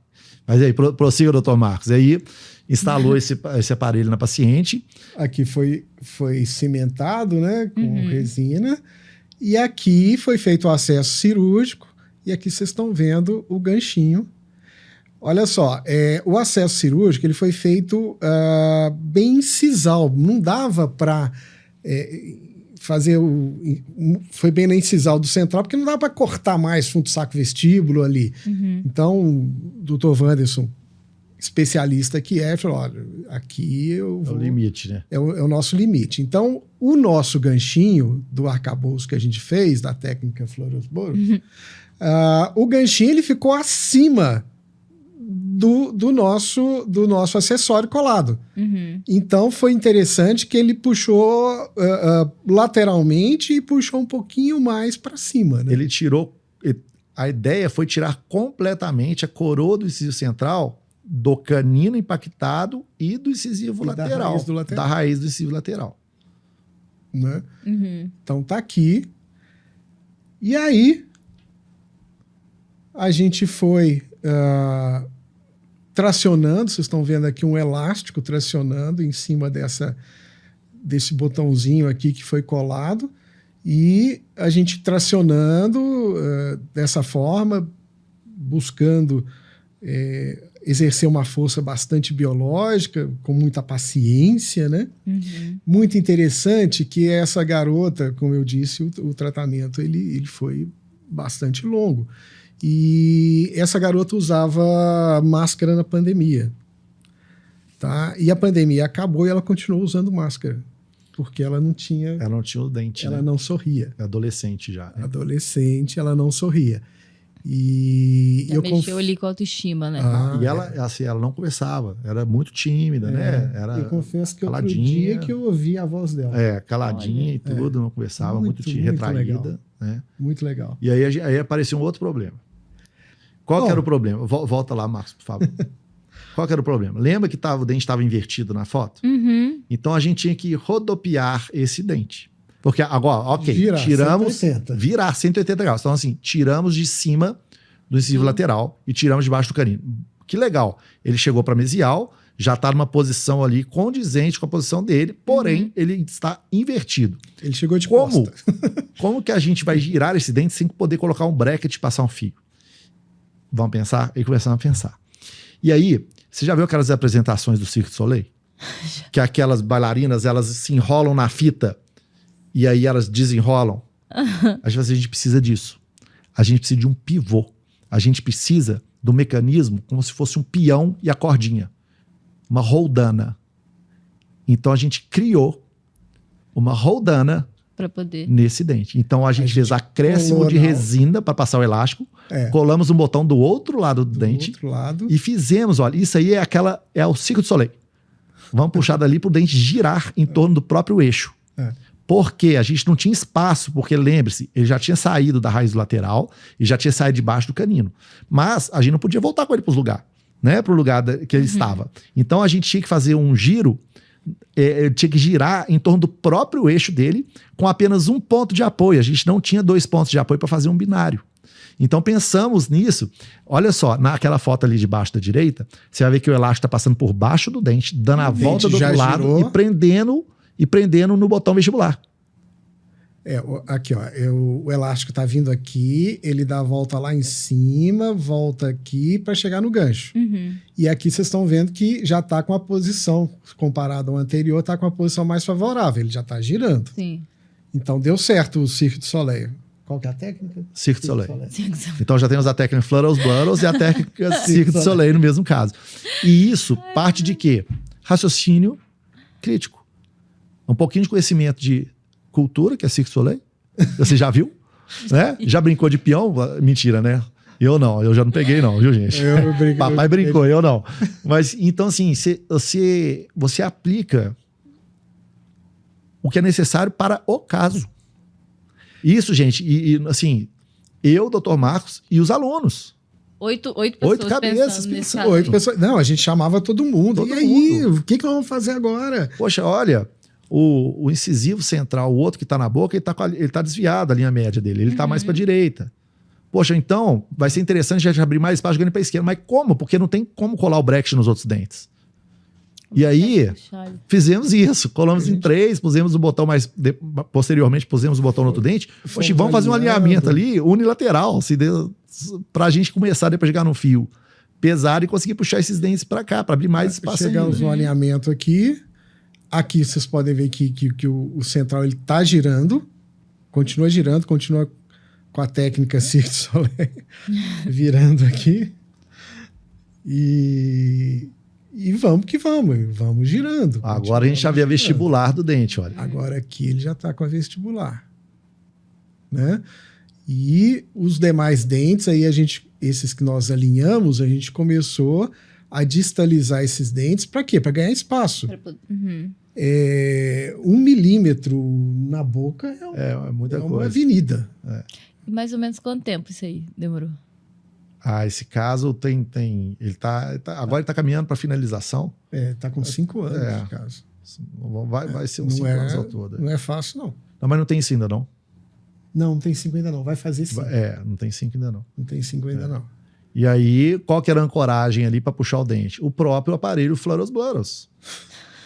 Mas aí, prossiga, doutor Marcos. Aí, instalou esse aparelho na paciente. Aqui foi cimentado, né, com resina. E aqui foi feito o acesso cirúrgico. E aqui vocês estão vendo o ganchinho. Olha só, o acesso cirúrgico ele foi feito bem incisal. Não dava para fazer foi bem na incisal do central, porque não dá para cortar mais fundo do saco vestíbulo ali. Então, o Dr. Wanderson, especialista que falou, olha, aqui eu vou... É o limite, né? É o nosso limite. Então, o nosso ganchinho do arcabouço que a gente fez, da técnica Flurros Blurros, o ganchinho ele ficou acima do nosso acessório colado. Então foi interessante que ele puxou lateralmente e puxou um pouquinho mais para cima, né? Ele tirou... A ideia foi tirar completamente a coroa do incisivo central do canino impactado e do incisivo lateral. Da raiz do lateral. Da raiz do incisivo lateral. Né? Então tá aqui. E aí a gente foi tracionando, vocês estão vendo aqui um elástico tracionando em cima desse botãozinho aqui que foi colado, e a gente tracionando dessa forma, buscando exercer uma força bastante biológica, com muita paciência, né? Muito interessante que essa garota, como eu disse, o tratamento ele foi bastante longo. E essa garota usava máscara na pandemia. Tá? E a pandemia acabou e ela continuou usando máscara. Porque ela não tinha... Ela não tinha o dente, Ela né? não sorria. É adolescente já. Né? Adolescente, ela não sorria. E Já mexeu ali com a autoestima, né? E ela, assim, ela não conversava. Era muito tímida, né? Era eu confesso que caladinha. outro dia que eu ouvi a voz dela. Caladinha e tudo, não conversava, muito retraída. Legal. Né? Muito legal. E aí apareceu um outro problema. Qual que era o problema? Volta lá, Marcos, por favor. Qual que era o problema? Lembra que o dente estava invertido na foto? Então a gente tinha que rodopiar esse dente. Porque agora, ok, tiramos... 180. Virar 180 graus. Então assim, tiramos de cima do incisivo lateral e tiramos de baixo do canino. Que legal. Ele chegou para mesial, já está numa posição ali condizente com a posição dele, porém ele está invertido. Ele chegou de costa. Como que a gente vai girar esse dente sem poder colocar um bracket e passar um fio? Vamos pensar? E começamos a pensar. E aí, você já viu aquelas apresentações do Cirque du Soleil? Que aquelas bailarinas, elas se enrolam na fita e aí elas desenrolam. A gente precisa disso. A gente precisa de um pivô. A gente precisa do mecanismo como se fosse um peão e a cordinha. Uma roldana. Então a gente criou uma roldana Para poder. nesse dente. Então a gente fez acréscimo de resina para passar o elástico, colamos um botão do outro lado do dente outro lado. E fizemos, olha, isso aí é o Cirque du Soleil. Vamos puxar dali para o dente girar em torno do próprio eixo. Porque a gente não tinha espaço, porque lembre-se, ele já tinha saído da raiz lateral e já tinha saído debaixo do canino. Mas a gente não podia voltar com ele para o lugar, né? Para o lugar que ele estava. Então a gente tinha que fazer um giro, tinha que girar em torno do próprio eixo dele com apenas um ponto de apoio. A gente não tinha 2 pontos de apoio para fazer um binário. Então pensamos nisso. Olha só, naquela foto ali de baixo da direita, você vai ver que o elástico está passando por baixo do dente, dando a volta do outro lado e prendendo no botão vestibular. Aqui, ó, o elástico está vindo aqui, ele dá a volta lá em cima, volta aqui para chegar no gancho. E aqui vocês estão vendo que já está com a posição, comparado ao anterior, está com a posição mais favorável, ele já está girando. Sim. Então deu certo o Cirque du Soleil. Qual que é a técnica? Cirque du Soleil. Então já temos a técnica Flutters Blutters e a técnica Cirque du Soleil no mesmo caso. E isso parte de quê? Raciocínio crítico. Um pouquinho de conhecimento de cultura, que é Cirque du Soleil. Você já viu? Né? Já brincou de peão? Mentira, né? Eu não, eu já não peguei não, viu, gente? Papai brincou, eu não. Mas, então, assim, você aplica o que é necessário para o caso. Isso, gente, e assim, eu, Dr. Marcos e os alunos. 8 cabeças pensando. 8 pessoas. Não, a gente chamava todo mundo. Todo e aí, mundo. o que nós vamos fazer agora? Poxa, olha, o incisivo central, o outro que está na boca, ele tá desviado a linha média dele, ele está mais para a direita. Poxa, então vai ser interessante a gente abrir mais espaço jogando para a esquerda. Mas como? Porque não tem como colar o bracket nos outros dentes. E aí, fizemos isso. Colamos em 3, pusemos o botão posteriormente pusemos o botão no outro dente. Poxa, vamos fazer um alinhamento ali unilateral, para a gente começar depois de chegar no fio pesado e conseguir puxar esses dentes para cá, para abrir mais espaço. Chegamos no alinhamento aqui. Aqui vocês podem ver que o central está girando. Continua girando, continua com a técnica Cirque du Soleil virando aqui. E vamos que vamos girando. Agora a gente já vê a vestibular do dente, olha. Agora aqui ele já está com a vestibular. Né? E os demais dentes, aí esses que nós alinhamos, a gente começou a distalizar esses dentes. Para quê? Para ganhar espaço. 1 milímetro na boca é muita coisa. Uma avenida. E mais ou menos quanto tempo isso aí demorou? Esse caso agora ele tá caminhando para finalização. Tá com 5 anos esse caso. Vai ser uns 5 anos ao todo. Não é fácil, não. Não, mas não tem 5 ainda, não. Não tem 5 ainda, não. Vai fazer 5. Não tem 5 ainda, não. Não tem 5 ainda, não. E aí, qual que era a ancoragem ali para puxar o dente? O próprio aparelho Fluorosblaros.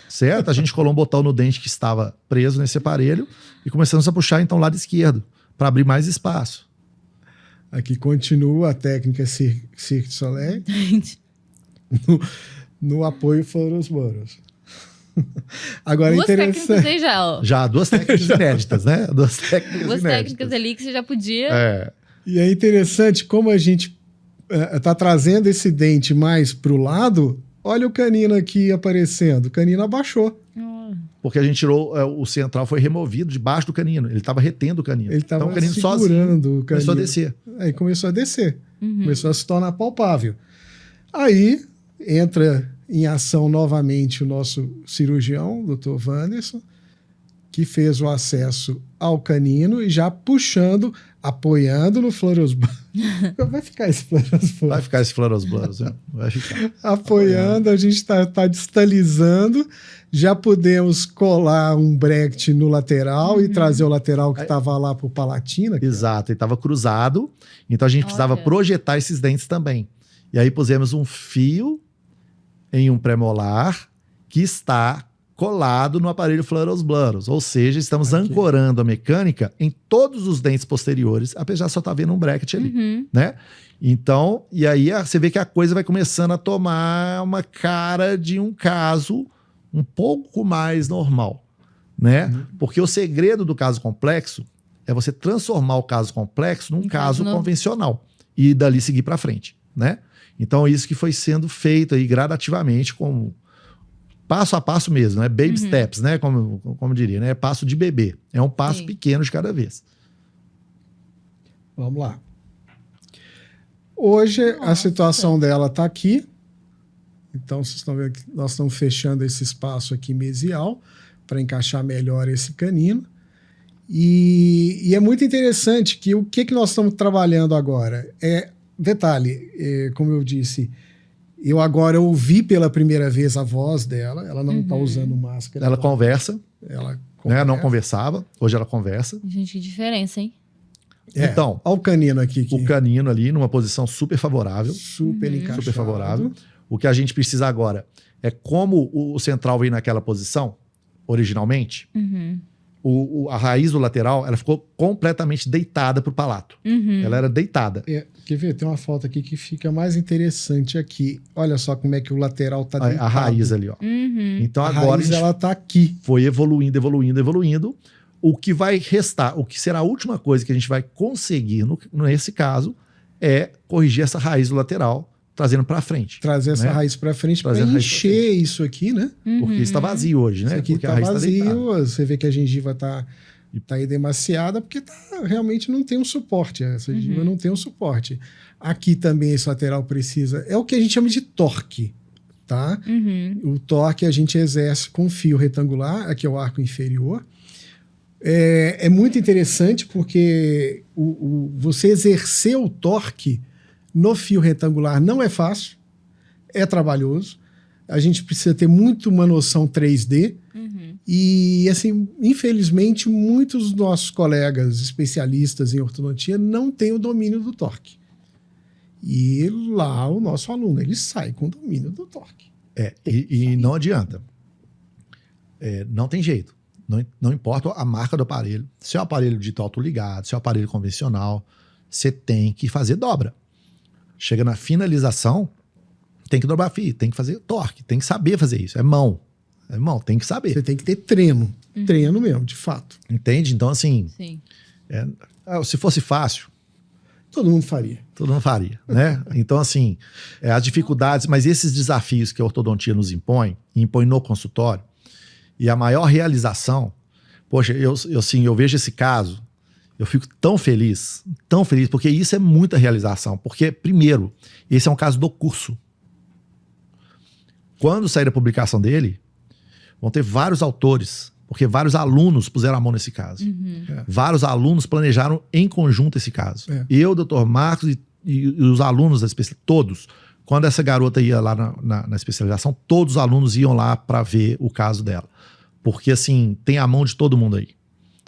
Certo? A gente colou um botão no dente que estava preso nesse aparelho e começamos a puxar, então, o lado esquerdo, para abrir mais espaço. Aqui continua a técnica Cirque du Soleil no apoio Fluorosblaros. Agora, duas interessante. técnicas aí já, ó. Já, 2 técnicas inéditas, né? 2 técnicas Duas inéditas. técnicas ali que você já podia... E é interessante como a gente está trazendo esse dente mais para o lado. Olha o canino aqui aparecendo. O canino abaixou. Porque a gente tirou, o central foi removido debaixo do canino. Ele estava retendo o canino. Ele estava então, o canino segurando sozinho o canino. começou a descer. Aí começou a descer. Começou a se tornar palpável. Aí entra em ação novamente o nosso cirurgião, o Dr. Wanderson, que fez o acesso ao canino e já puxando, apoiando no Fluorosblaros. Vai ficar esse Fluorosblaros. Vai ficar esse Fluorosblaros, né? Vai ficar. Apoiando, a gente está distalizando. Já podemos colar um bracket no lateral e trazer o lateral que estava lá para o palatina. Exato, ele estava cruzado. Então a gente precisava projetar esses dentes também. E aí pusemos um fio em um premolar que está colado no aparelho Fluorosblaros. Ou seja, estamos ancorando a mecânica em todos os dentes posteriores, apesar de só estar vendo um bracket ali, né? Então, e aí você vê que a coisa vai começando a tomar uma cara de um caso um pouco mais normal, né? Porque o segredo do caso complexo é você transformar o caso complexo num caso convencional e dali seguir para frente, né? Então, isso que foi sendo feito aí gradativamente, como passo a passo mesmo, né? Baby steps, né? Como diria, né? Passo de bebê. É um passo pequeno de cada vez. Vamos lá. Hoje, a situação dela está aqui. Então, vocês estão vendo que nós estamos fechando esse espaço aqui mesial para encaixar melhor esse canino. E é muito interessante que o que nós estamos trabalhando agora detalhe, como eu disse, eu agora ouvi pela primeira vez a voz dela, ela não está usando máscara. Ela conversa. Ela né? Não conversava, hoje ela conversa. Gente, que diferença, hein? Então, olha o canino aqui. O canino ali numa posição super favorável. Super encaixado. Super favorável. O que a gente precisa agora é como o central veio naquela posição, originalmente, a raiz do lateral, ela ficou completamente deitada para o palato. Ela era deitada. Quer ver? Tem uma foto aqui que fica mais interessante aqui. Olha só como é que o lateral está deitado. A raiz ali, ó. Então a agora raiz, ela está aqui. Foi evoluindo. O que vai restar, o que será a última coisa que a gente vai conseguir nesse caso é corrigir essa raiz do lateral, trazendo para frente. Trazer essa raiz para frente para encher isso aqui, né? Porque está vazio hoje, né? Isso aqui está vazio, você vê que a gengiva está edemaciada porque realmente não tem um suporte. Essa gengiva não tem um suporte. Aqui também esse lateral precisa... É o que a gente chama de torque, tá? O torque a gente exerce com fio retangular, aqui é o arco inferior. É muito interessante porque você exercer o torque no fio retangular não é fácil, é trabalhoso. A gente precisa ter muito uma noção 3D. E, assim, infelizmente, muitos dos nossos colegas especialistas em ortodontia não têm o domínio do torque. E lá o nosso aluno, ele sai com o domínio do torque. E não adianta. Não tem jeito. Não importa a marca do aparelho. Se é um aparelho de autoligado, se é um aparelho convencional, você tem que fazer dobra. Chega na finalização, tem que dobrar fio, tem que fazer torque, tem que saber fazer isso. É mão, tem que saber. Você tem que ter treino. Treino mesmo, de fato. Entende? Então, assim, Sim. Se fosse fácil, todo mundo faria. Todo mundo faria, né? Então, assim, as dificuldades, mas esses desafios que a ortodontia nos impõe no consultório, e a maior realização, poxa, eu vejo esse caso, eu fico tão feliz, porque isso é muita realização. Porque, primeiro, esse é um caso do curso. Quando sair a publicação dele, vão ter vários autores, porque vários alunos puseram a mão nesse caso. Vários alunos planejaram em conjunto esse caso. Eu, Dr. Marcos e os alunos da especialização, todos, quando essa garota ia lá na especialização, todos os alunos iam lá para ver o caso dela. Porque, assim, tem a mão de todo mundo aí,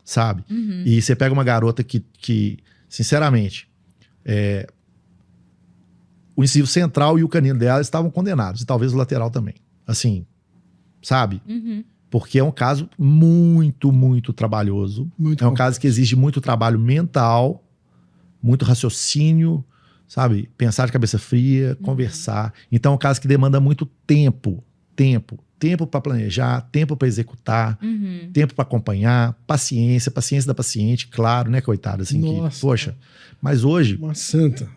sabe? E você pega uma garota que sinceramente, o incisivo central e o canino dela estavam condenados, e talvez o lateral também. Assim, sabe? Porque é um caso muito, muito trabalhoso. Muito é um complexo. caso que exige muito trabalho mental, muito raciocínio, sabe? Pensar de cabeça fria, conversar. Então é um caso que demanda muito tempo. Tempo para planejar, tempo para executar, tempo para acompanhar, paciência da paciente, claro, né, coitada? Assim, Nossa, poxa, mas hoje, uma santa.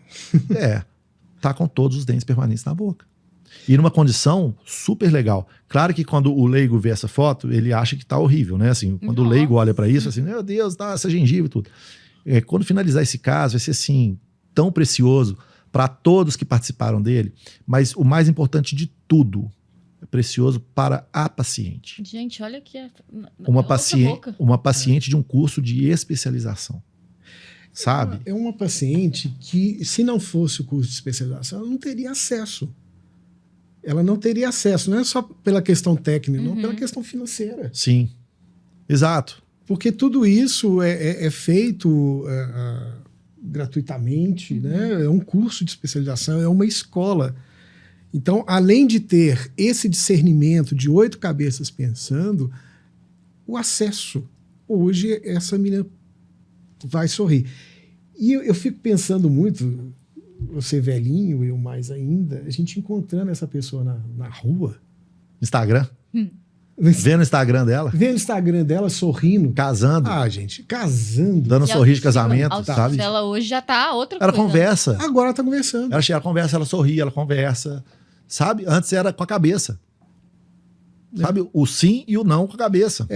tá com todos os dentes permanentes na boca. E numa condição super legal. Claro que quando o leigo vê essa foto, ele acha que tá horrível, né? Assim, quando o leigo olha para isso, assim, meu Deus, tá essa gengiva e tudo. Quando finalizar esse caso, vai ser assim, tão precioso para todos que participaram dele, mas o mais importante de tudo, é precioso para a paciente. Gente, olha aqui. Uma paciente de um curso de especialização. Sabe? É uma paciente que, se não fosse o curso de especialização, ela não teria acesso. Ela não teria acesso, não é só pela questão técnica, não, pela questão financeira. Sim, exato. Porque tudo isso é feito gratuitamente, né? É um curso de especialização, é uma escola. Então, além de ter esse discernimento de 8 cabeças pensando, o acesso. Hoje, essa menina vai sorrir. E eu fico pensando muito, você velhinho, eu mais ainda, a gente encontrando essa pessoa na rua. Instagram? Vendo o Instagram dela? Vendo o Instagram dela sorrindo. Casando. Ah, gente, casando. Dando sorriso de casamento, a sabe? Ela hoje já tá outra Ela coisa. conversa. Agora ela tá conversando. Ela conversa, ela sorri, ela conversa. Sabe? Antes era com a cabeça. Sabe? O sim e o não com a cabeça.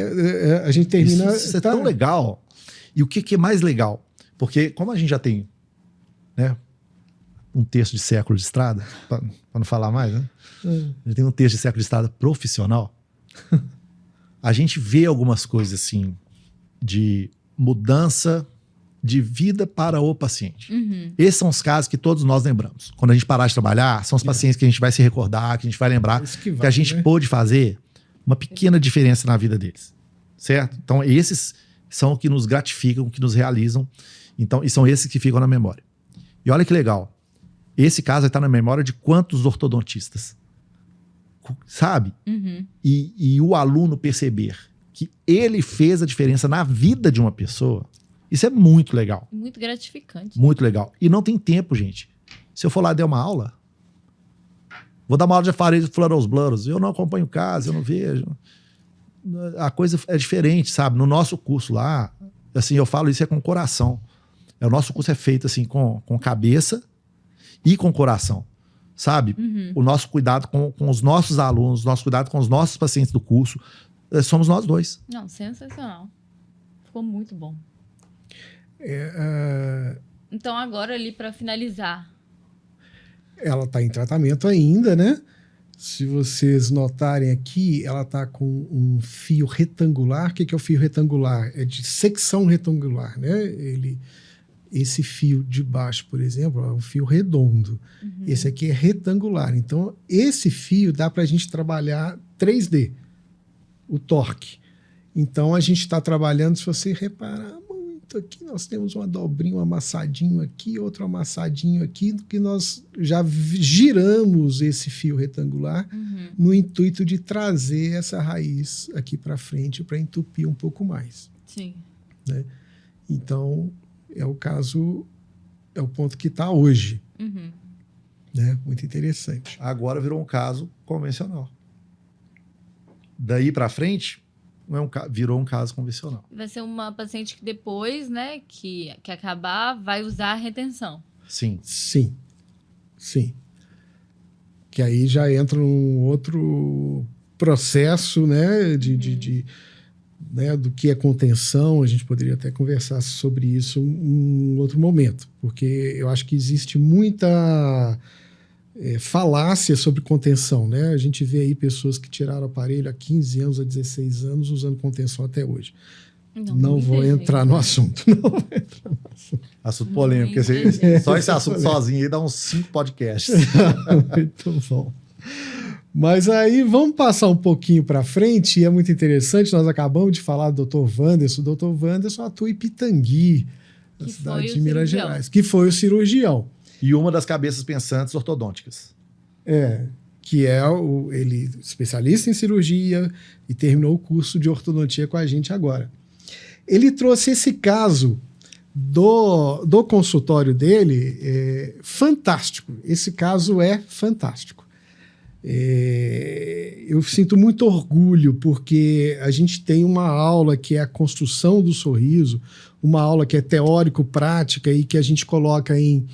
A gente termina... Isso é tão legal. E o que é mais legal? Porque como a gente já tem, né, um terço de século de estrada, para não falar mais, né? A gente tem um terço de século de estrada profissional. A gente vê algumas coisas assim de mudança de vida para o paciente. Esses são os casos que todos nós lembramos. Quando a gente parar de trabalhar, são os pacientes que a gente vai se recordar, que a gente vai lembrar que a gente pôde fazer uma pequena diferença na vida deles. Certo? Então esses são os que nos gratificam, que nos realizam. Então, e são esses que ficam na memória. E olha que legal. Esse caso está na memória de quantos ortodontistas? Sabe? E o aluno perceber que ele fez a diferença na vida de uma pessoa, isso é muito legal. Muito gratificante. Muito legal. E não tem tempo, gente. Se eu for lá dar uma aula, vou dar uma aula de aparelhos fluoros blurros, eu não acompanho o caso, eu não vejo. A coisa é diferente, sabe? No nosso curso lá, assim, eu falo isso com o coração. O nosso curso é feito assim com cabeça e com coração, sabe? O nosso cuidado com os nossos alunos, o nosso cuidado com os nossos pacientes do curso, somos nós dois. Não, sensacional. Ficou muito bom. Então agora ali para finalizar. Ela está em tratamento ainda, né? Se vocês notarem aqui, ela está com um fio retangular. O que é o fio retangular? É de secção retangular, né? Esse fio de baixo, por exemplo, é um fio redondo. Esse aqui é retangular. Então, esse fio dá para a gente trabalhar 3D, o torque. Então, a gente está trabalhando, se você reparar muito aqui, nós temos uma dobrinha, um amassadinho aqui, outro amassadinho aqui, que nós já giramos esse fio retangular no intuito de trazer essa raiz aqui para frente para entupir um pouco mais. Sim. Né? Então, é o caso, é o ponto que está hoje. Né? Muito interessante. Agora virou um caso convencional. Daí para frente, virou um caso convencional. Vai ser uma paciente que depois, né, que acabar, vai usar a retenção. Sim. Sim. Sim. Que aí já entra um outro processo, né, né, do que é contenção. A gente poderia até conversar sobre isso em outro momento, porque eu acho que existe muita falácia sobre contenção, né? A gente vê aí pessoas que tiraram o aparelho há 15 anos, há 16 anos, usando contenção até hoje. Não vou entrar no assunto. Assunto polêmico. Muita Porque só esse assunto sozinho aí dá uns 5 podcasts. Muito bom. Mas aí vamos passar um pouquinho para frente, e é muito interessante, nós acabamos de falar do Dr. Wanderson. O Dr. Wanderson atua em Pitangui, na Que cidade foi de o Minas cirurgião. Gerais, que foi o cirurgião. E uma das cabeças pensantes ortodônticas. Que é ele especialista em cirurgia e terminou o curso de ortodontia com a gente agora. Ele trouxe esse caso do consultório dele, fantástico. Esse caso é fantástico. Eu sinto muito orgulho porque a gente tem uma aula que é a construção do sorriso, uma aula que é teórico-prática e que a gente coloca em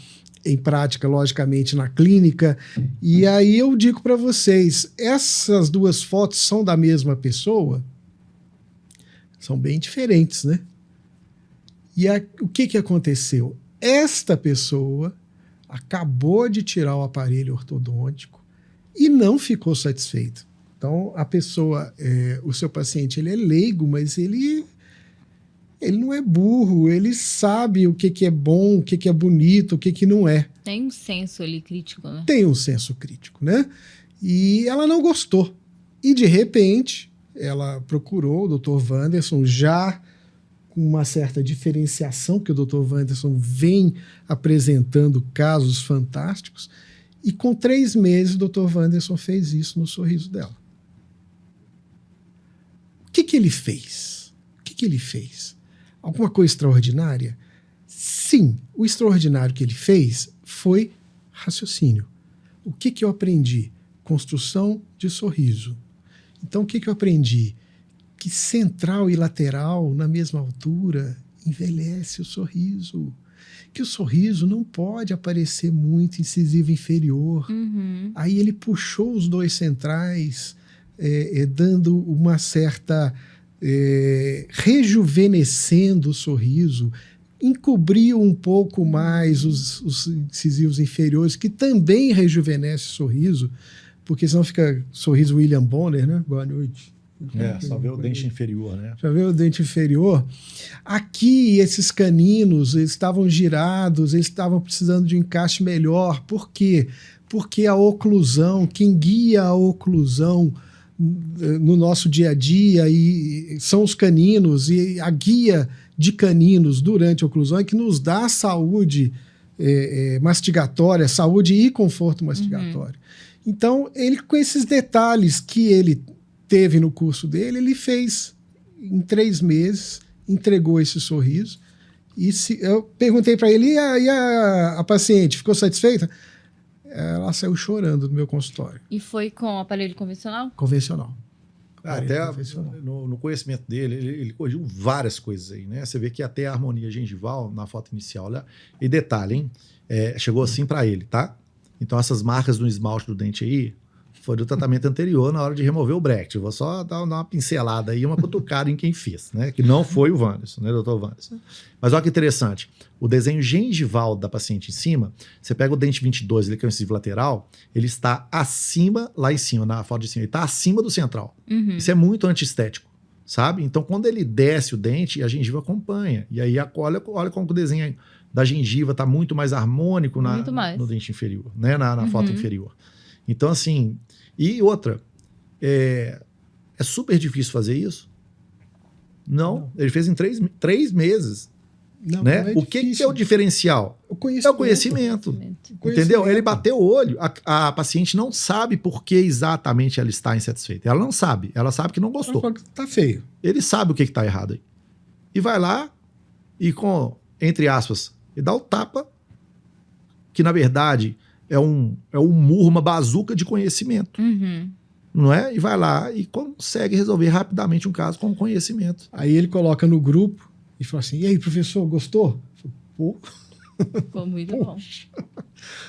prática, logicamente, na clínica. E aí eu digo para vocês, essas duas fotos são da mesma pessoa? São bem diferentes, né? E o que aconteceu? Esta pessoa acabou de tirar o aparelho ortodôntico e não ficou satisfeito. Então, a pessoa, o seu paciente, ele é leigo, mas ele não é burro, ele sabe o que é bom, o que é bonito, o que não é. Tem um senso ali crítico, né? Tem um senso crítico, né? E ela não gostou. E, de repente, ela procurou o Dr. Wanderson, já com uma certa diferenciação, que o Dr. Wanderson vem apresentando casos fantásticos, e com 3 meses o Dr. Wanderson fez isso no sorriso dela. O que ele fez? O que ele fez? Alguma coisa extraordinária? Sim, o extraordinário que ele fez foi raciocínio. O que eu aprendi? Construção de sorriso. Então, o que eu aprendi? Que central e lateral, na mesma altura, envelhece o sorriso. Que o sorriso não pode aparecer muito incisivo inferior. Uhum. Aí ele puxou os 2 centrais, dando uma certa... rejuvenescendo o sorriso, encobriu um pouco mais os incisivos inferiores, que também rejuvenesce o sorriso, porque senão fica sorriso William Bonner, né? Boa noite. Só ver o dente inferior, né? Já vê o dente inferior? Aqui, esses caninos, eles estavam girados, eles estavam precisando de um encaixe melhor. Por quê? Porque a oclusão, quem guia a oclusão no nosso dia a dia são os caninos, e a guia de caninos durante a oclusão é que nos dá saúde mastigatória, saúde e conforto mastigatório. Então, ele, com esses detalhes que ele teve no curso dele, ele fez em 3 meses, entregou esse sorriso. E eu perguntei para ele, e a paciente ficou satisfeita? Ela saiu chorando do meu consultório. E foi com aparelho convencional? Convencional. Até no conhecimento dele, ele corrigiu várias coisas aí, né? Você vê que até a harmonia gengival, na foto inicial, olha, e detalhe, hein? Chegou assim para ele, tá? Então essas marcas no esmalte do dente aí foi do tratamento anterior na hora de remover o bracket. Eu vou só dar uma pincelada aí, uma cutucada em quem fez, né? Que não foi o Wanderson, né, Dr. Wanderson? Mas olha que interessante. O desenho gengival da paciente em cima, você pega o dente 22, ele que é o incisivo lateral, ele está acima, lá em cima, na foto de cima, ele está acima do central. Uhum. Isso é muito antiestético, sabe? Então, quando ele desce o dente, a gengiva acompanha. E aí, olha como o desenho da gengiva está muito mais harmônico no dente inferior, né? Na foto inferior. Então, assim... E outra, é super difícil fazer isso? Não. Ele fez em 3 meses. Não, né? não é o que é o diferencial? O conhecimento. É o conhecimento. Entendeu? Ele bateu o olho, a paciente não sabe por que exatamente ela está insatisfeita. Ela não sabe. Ela sabe que não gostou. Ela fala que tá feio. Ele sabe o que está errado aí. E vai lá e com, entre aspas, e dá o tapa, que na verdade é um murro, uma bazuca de conhecimento. Uhum. Não é? E vai lá e consegue resolver rapidamente um caso com conhecimento. Aí ele coloca no grupo e fala assim, e aí, professor, gostou? Pô. Ficou muito bom.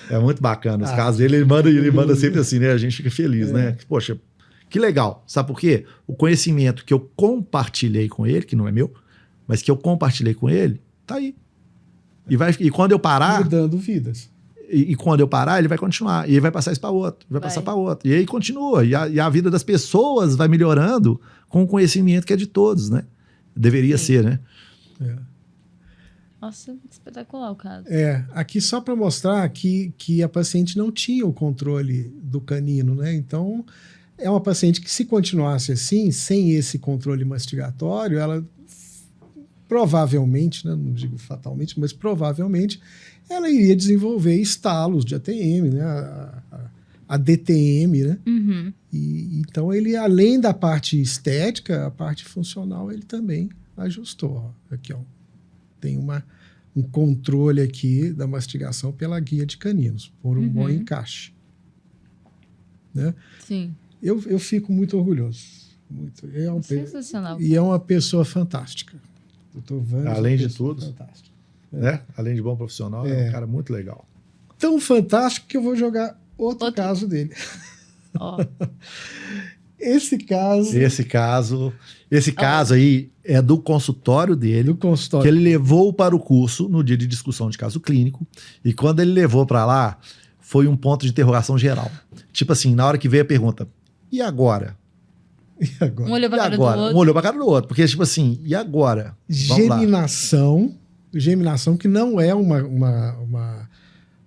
É muito bacana. Os casos dele, ele manda sempre assim, né? A gente fica feliz, né? Poxa, que legal. Sabe por quê? O conhecimento que eu compartilhei com ele, que não é meu, mas que eu compartilhei com ele, tá aí. E quando eu parar... Mudando vidas. E quando eu parar, ele vai continuar. E ele vai passar isso para outro. Vai passar para outro. E aí continua. E a vida das pessoas vai melhorando com o conhecimento que é de todos, né? Deveria ser, né? Nossa, espetacular o caso. Aqui só para mostrar que a paciente não tinha o controle do canino, né? Então, é uma paciente que, se continuasse assim, sem esse controle mastigatório, ela provavelmente, né, não digo fatalmente, mas provavelmente, ela iria desenvolver estalos de ATM, né? A DTM, né? Uhum. E, então, ele, além da parte estética, a parte funcional, ele também ajustou. Ó. Aqui, ó. Tem um controle aqui da mastigação pela guia de caninos, por um bom encaixe. Né? Sim. Eu fico muito orgulhoso. Sensacional. E é uma pessoa fantástica. Dr. Vande, além de tudo, fantástico. né? Além de bom profissional, é um cara muito legal. Tão fantástico que eu vou jogar outro caso dele. Ó. Esse caso aí é do consultório dele, que ele levou para o curso no dia de discussão de caso clínico, e quando ele levou para lá, foi um ponto de interrogação geral. Tipo assim, na hora que veio a pergunta, e agora? Um olhou para a cara do outro. Um olhou para a cara do outro, porque tipo assim, e agora? Geminação que não é uma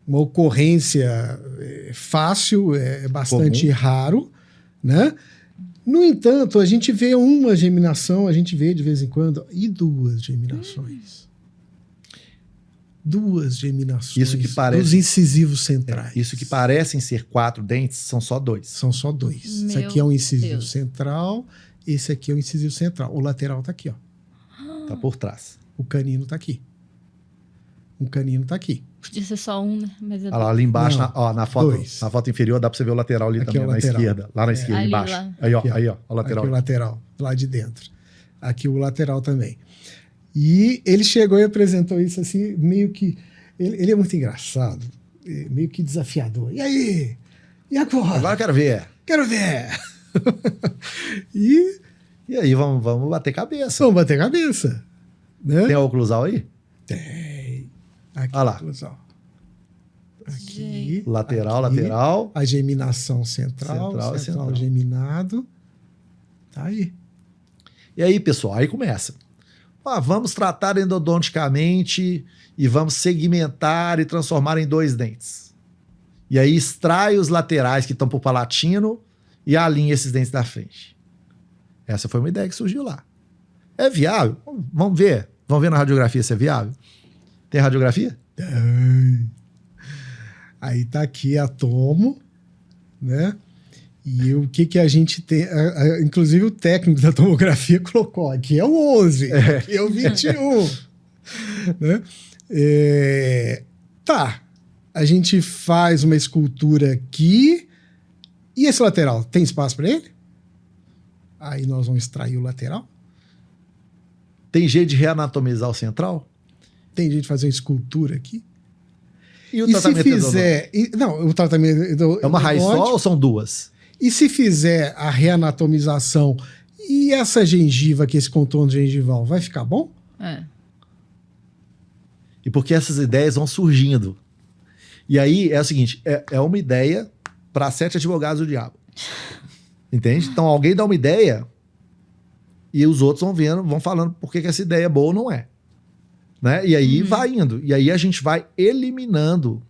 ocorrência fácil, é bastante raro, né? No entanto, a gente vê uma geminação, a gente vê de vez em quando, e duas geminações. Duas geminações isso que parece, dos incisivos centrais. Isso que parecem ser 4 dentes, são só 2. São só 2. Esse aqui é um incisivo central, esse aqui é um incisivo central. O lateral tá aqui, ó. Tá por trás. O canino tá aqui. O canino tá aqui. Podia ser só um, né? Mas olha lá, ali embaixo, na foto inferior, dá pra você ver o lateral ali aqui também, na esquerda. Lá na esquerda, ali, embaixo. Lá. Aí, ó, o lateral. Aqui o lateral, lá de dentro. Aqui o lateral também. E ele chegou e apresentou isso assim, meio que... Ele é muito engraçado, meio que desafiador. E aí? E agora? Agora eu quero ver. Quero ver! E aí, vamos bater cabeça. Vamos bater cabeça. Né? Tem a oclusal aí? Tem. Aqui, olha lá. Aqui. Lateral. A geminação central geminado. Tá aí. E aí, pessoal, aí começa. Vamos tratar endodonticamente e vamos segmentar e transformar em 2 dentes. E aí extrai os laterais que estão pro palatino e alinha esses dentes da frente. Essa foi uma ideia que surgiu lá. É viável? Vamos ver. Vamos ver na radiografia se é viável. Tem radiografia? Aí tá aqui a tomo, né? E o que a gente tem... inclusive o técnico da tomografia colocou, aqui é o 11, aqui é o 21. Né? Tá, a gente faz uma escultura aqui, e esse lateral, tem espaço para ele? Aí nós vamos extrair o lateral. Tem jeito de reanatomizar o central? Tem jeito de fazer uma escultura aqui? E o tratamento se fizer... Não, o tratamento... É uma raiz só ou são 2? E se fizer a reanatomização e essa gengiva aqui, esse contorno gengival, vai ficar bom? E porque essas ideias vão surgindo. E aí é o seguinte, é uma ideia para 7 advogados do diabo. Entende? Então alguém dá uma ideia e os outros vão falando por que essa ideia é boa ou não é. Né? E aí vai indo. E aí a gente vai eliminando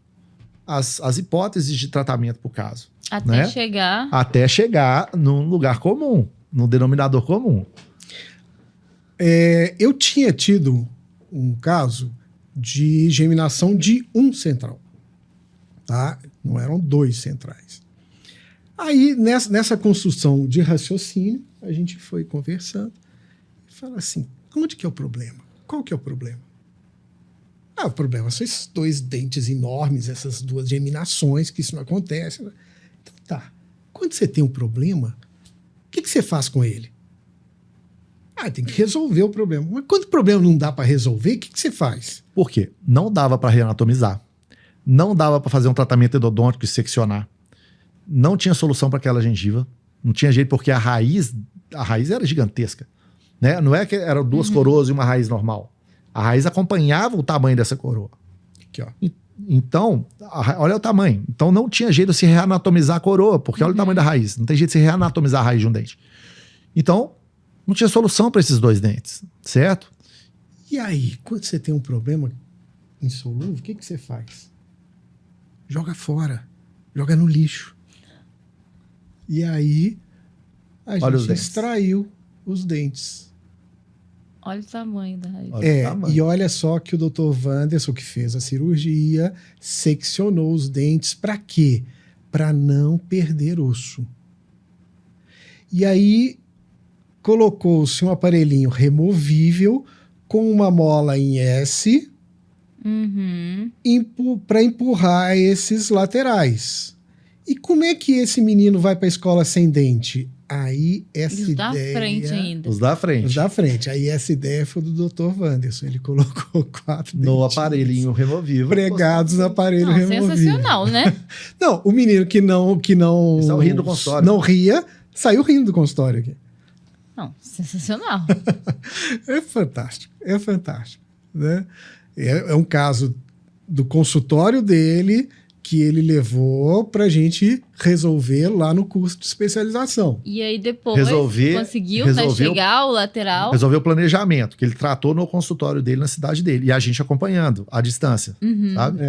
as hipóteses de tratamento pro caso. Até chegar num lugar comum, num denominador comum. Eu tinha tido um caso de geminação de um central. Tá? Não eram 2 centrais. Aí, nessa construção de raciocínio, a gente foi conversando e falou assim, onde que é o problema? Qual que é o problema? O problema são esses 2 dentes enormes, essas 2 geminações, que isso não acontece. Então, tá. Quando você tem um problema, o que você faz com ele? Tem que resolver o problema. Mas quando o problema não dá para resolver, o que você faz? Por quê? Não dava para reanatomizar. Não dava para fazer um tratamento endodôntico e seccionar. Não tinha solução para aquela gengiva. Não tinha jeito, porque a raiz era gigantesca. Né? Não é que eram 2 coroas e uma raiz normal. A raiz acompanhava o tamanho dessa coroa. Aqui, ó. Então, olha o tamanho. Então não tinha jeito de se reanatomizar a coroa, porque olha o tamanho da raiz. Não tem jeito de se reanatomizar a raiz de um dente. Então, não tinha solução para esses 2 dentes, certo? E aí, quando você tem um problema insolúvel, o que você faz? Joga fora. Joga no lixo. E aí, a gente extraiu os dentes. Olha o tamanho da raiz. E olha só que o Dr. Wanderson, que fez a cirurgia, seccionou os dentes para quê? Para não perder osso. E aí, colocou-se um aparelhinho removível com uma mola em S para empurrar esses laterais. E como é que esse menino vai para a escola sem dente? Aí essa Os ideia... da frente ainda. Os da frente. Os da frente. Aí essa ideia foi do Dr. Wanderson. Ele colocou 4 no aparelhinho removível. Pregados no aparelho removível. Sensacional, né? Não, o menino que não saiu rindo do consultório. Não ria, saiu rindo do consultório aqui. Não, sensacional. É fantástico, né? É um caso do consultório dele que ele levou para a gente resolver lá no curso de especialização. E aí depois conseguiu chegar ao lateral. Resolver o planejamento, que ele tratou no consultório dele, na cidade dele. E a gente acompanhando, à distância, sabe?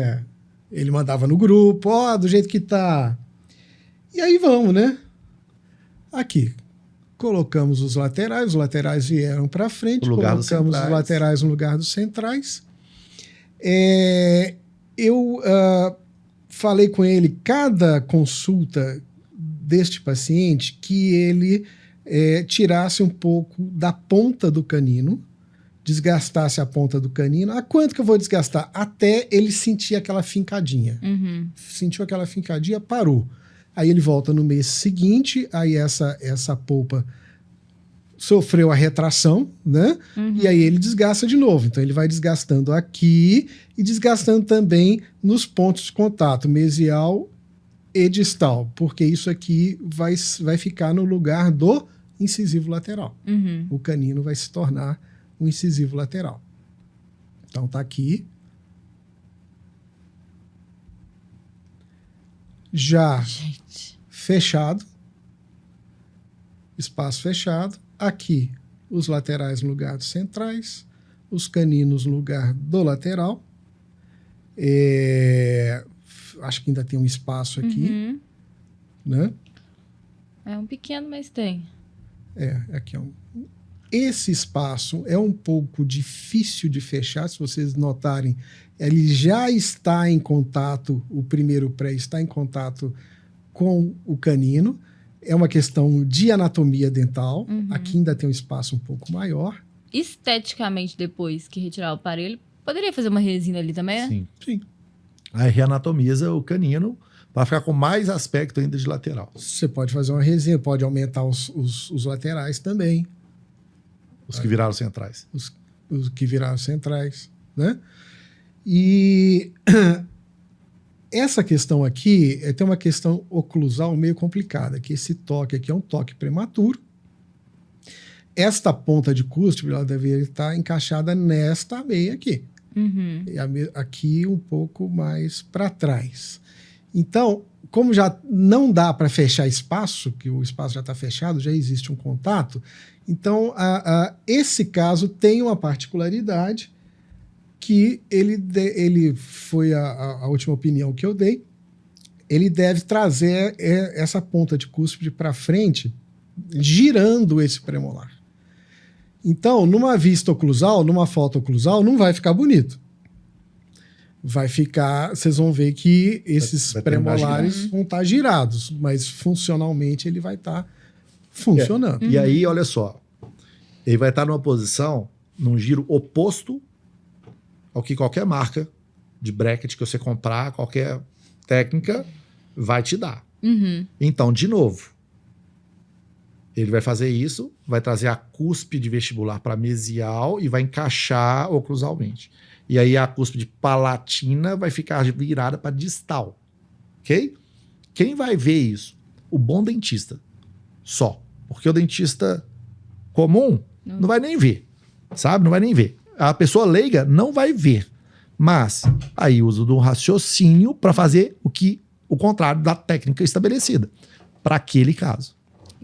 Ele mandava no grupo, do jeito que tá. E aí vamos, né? Aqui. Colocamos os laterais vieram para frente, colocamos os laterais no lugar dos centrais. Eu falei com ele, cada consulta deste paciente, que ele tirasse um pouco da ponta do canino, desgastasse a ponta do canino. A quanto que eu vou desgastar? Até ele sentir aquela fincadinha. Sentiu aquela fincadinha, parou. Aí ele volta no mês seguinte, aí essa polpa sofreu a retração, né? E aí ele desgasta de novo. Então ele vai desgastando aqui e desgastando também nos pontos de contato, mesial e distal, porque isso aqui vai ficar no lugar do incisivo lateral. O canino vai se tornar um incisivo lateral. Então tá aqui. Já fechado, espaço fechado, aqui os laterais no lugar dos centrais, os caninos no lugar do lateral, acho que ainda tem um espaço aqui, né? É um pequeno, mas tem. Aqui é esse espaço é um pouco difícil de fechar, se vocês notarem, ele já está em contato, o primeiro pré está em contato com o canino, é uma questão de anatomia dental, aqui ainda tem um espaço um pouco maior. Esteticamente, depois que retirar o aparelho, poderia fazer uma resina ali também, né? Sim. Aí reanatomiza o canino para ficar com mais aspecto ainda de lateral. Você pode fazer uma resina, pode aumentar os laterais também. Os que viraram centrais. Os que viraram centrais, né? E essa questão aqui tem uma questão oclusal meio complicada, que esse toque aqui é um toque prematuro. Esta ponta de cúspide, ela deveria estar encaixada nesta meia aqui. E aqui um pouco mais para trás. Então, como já não dá para fechar espaço, que o espaço já está fechado, já existe um contato, então esse caso tem uma particularidade que ele foi a última opinião que eu dei, ele deve trazer essa ponta de cúspide para frente, girando esse premolar. Então, numa vista oclusal, numa foto oclusal, não vai ficar bonito. Vai ficar, vocês vão ver que esses premolares vão estar girados, mas funcionalmente ele vai estar funcionando. E aí, olha só, ele vai estar numa posição, num giro oposto ao que qualquer marca de bracket que você comprar, qualquer técnica, vai te dar. Então, de novo, ele vai fazer isso, vai trazer a cúspide vestibular para mesial e vai encaixar oclusalmente. E aí a cúspide palatina vai ficar virada para distal. Ok? Quem vai ver isso? O bom dentista. Só. Porque o dentista comum não vai nem ver. Sabe? Não vai nem ver. A pessoa leiga não vai ver. Mas aí uso do raciocínio para fazer o contrário da técnica estabelecida. Para aquele caso.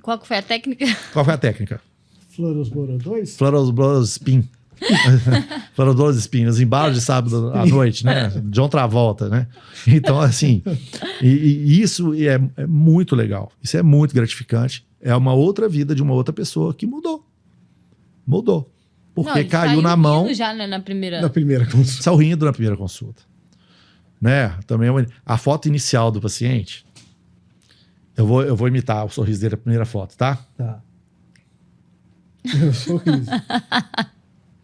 Qual que foi a técnica? Qual foi a técnica? Fluorosboro 2? Fluorosboro Spin. Foram 12 espinhos, embalo de sábado à noite, né? John Travolta, né? Então, assim, e isso é muito legal. Isso é muito gratificante. É uma outra vida de uma outra pessoa que mudou. Mudou. Porque Não, caiu na mão. Já, né, na primeira consulta. Saiu rindo na primeira consulta. Né? Também a foto inicial do paciente. Eu vou imitar o sorriso dele na primeira foto, tá? Tá. Eu sorriso.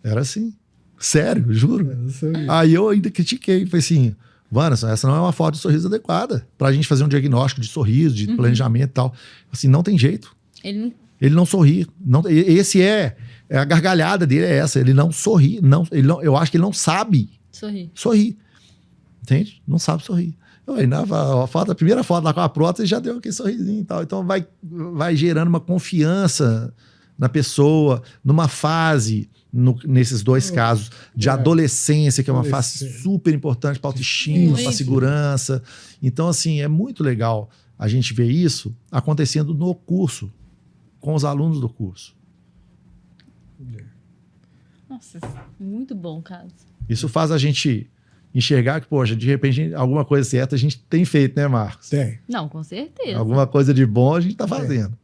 Era assim. Sério, juro. Sorriso. Aí eu ainda critiquei. Falei assim, Wanderson, essa não é uma foto de sorriso adequada pra gente fazer um diagnóstico de sorriso, de planejamento e tal. Assim, não tem jeito. Ele não sorri. Não, esse a gargalhada dele é essa. Ele não sorri. Eu acho que ele não sabe sorrir. Entende? Não sabe sorrir. Aí, a primeira foto lá com a prótese já deu aquele sorrisinho e tal. Então vai gerando uma confiança na pessoa, numa fase, nesses dois casos, de adolescência, que é uma fase super importante para autoestima, para segurança. Então, assim, é muito legal a gente ver isso acontecendo no curso, com os alunos do curso. Nossa, muito bom, caso. Isso faz a gente enxergar que, poxa, de repente, alguma coisa certa a gente tem feito, né, Marcos? Tem. Não, com certeza. Alguma coisa de bom a gente está fazendo.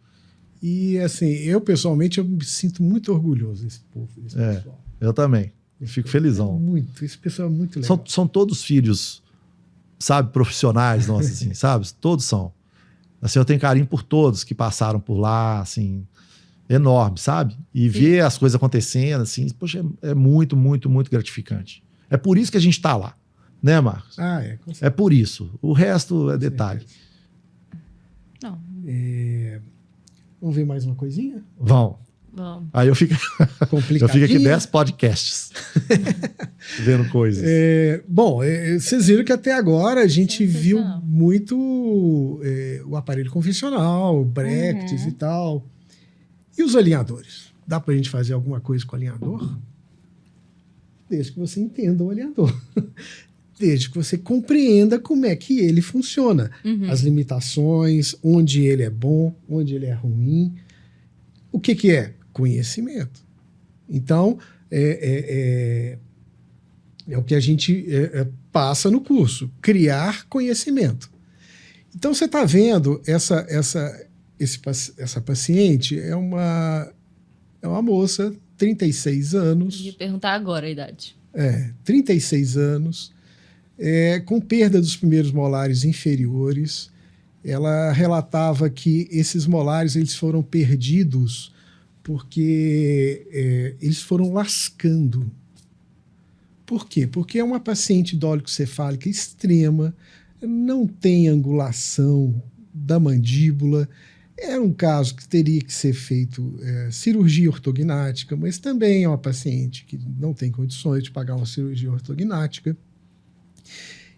E, assim, eu, pessoalmente, eu me sinto muito orgulhoso desse povo, desse pessoal. Eu também. Eu fico felizão. Muito. Esse pessoal é muito legal. São todos filhos, sabe, profissionais nossos, assim, sabe? Todos são. Assim, eu tenho carinho por todos que passaram por lá, assim, enorme, sabe? E ver as coisas acontecendo, assim, poxa, é muito, muito, muito gratificante. É por isso que a gente está lá, né, Marcos? Com certeza. É por isso. O resto é detalhe. Não. Vamos ver mais uma coisinha? Vamos. Aí eu fico aqui 10 podcasts vendo coisas. Bom, vocês viram que até agora a gente viu muito o aparelho convencional, brackets e tal. E os alinhadores? Dá pra gente fazer alguma coisa com o alinhador? Desde que você entenda o alinhador. Desde que você compreenda como é que ele funciona. As limitações, onde ele é bom, onde ele é ruim. O que é? Conhecimento. Então, é o que a gente passa no curso. Criar conhecimento. Então, você está vendo essa paciente é uma moça, 36 anos. Ia perguntar agora a idade. 36 anos, com perda dos primeiros molares inferiores. Ela relatava que esses molares eles foram perdidos porque eles foram lascando. Por quê? Porque é uma paciente dólico-cefálica extrema, não tem angulação da mandíbula. Era um caso que teria que ser feito cirurgia ortognática, mas também é uma paciente que não tem condições de pagar uma cirurgia ortognática.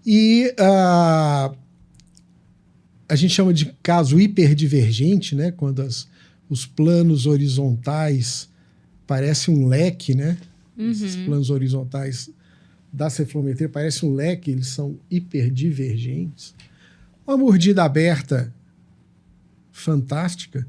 E a gente chama de caso hiperdivergente, né? Quando os planos horizontais parecem um leque, né? Esses planos horizontais da cefalometria parecem um leque, eles são hiperdivergentes. Uma mordida aberta fantástica.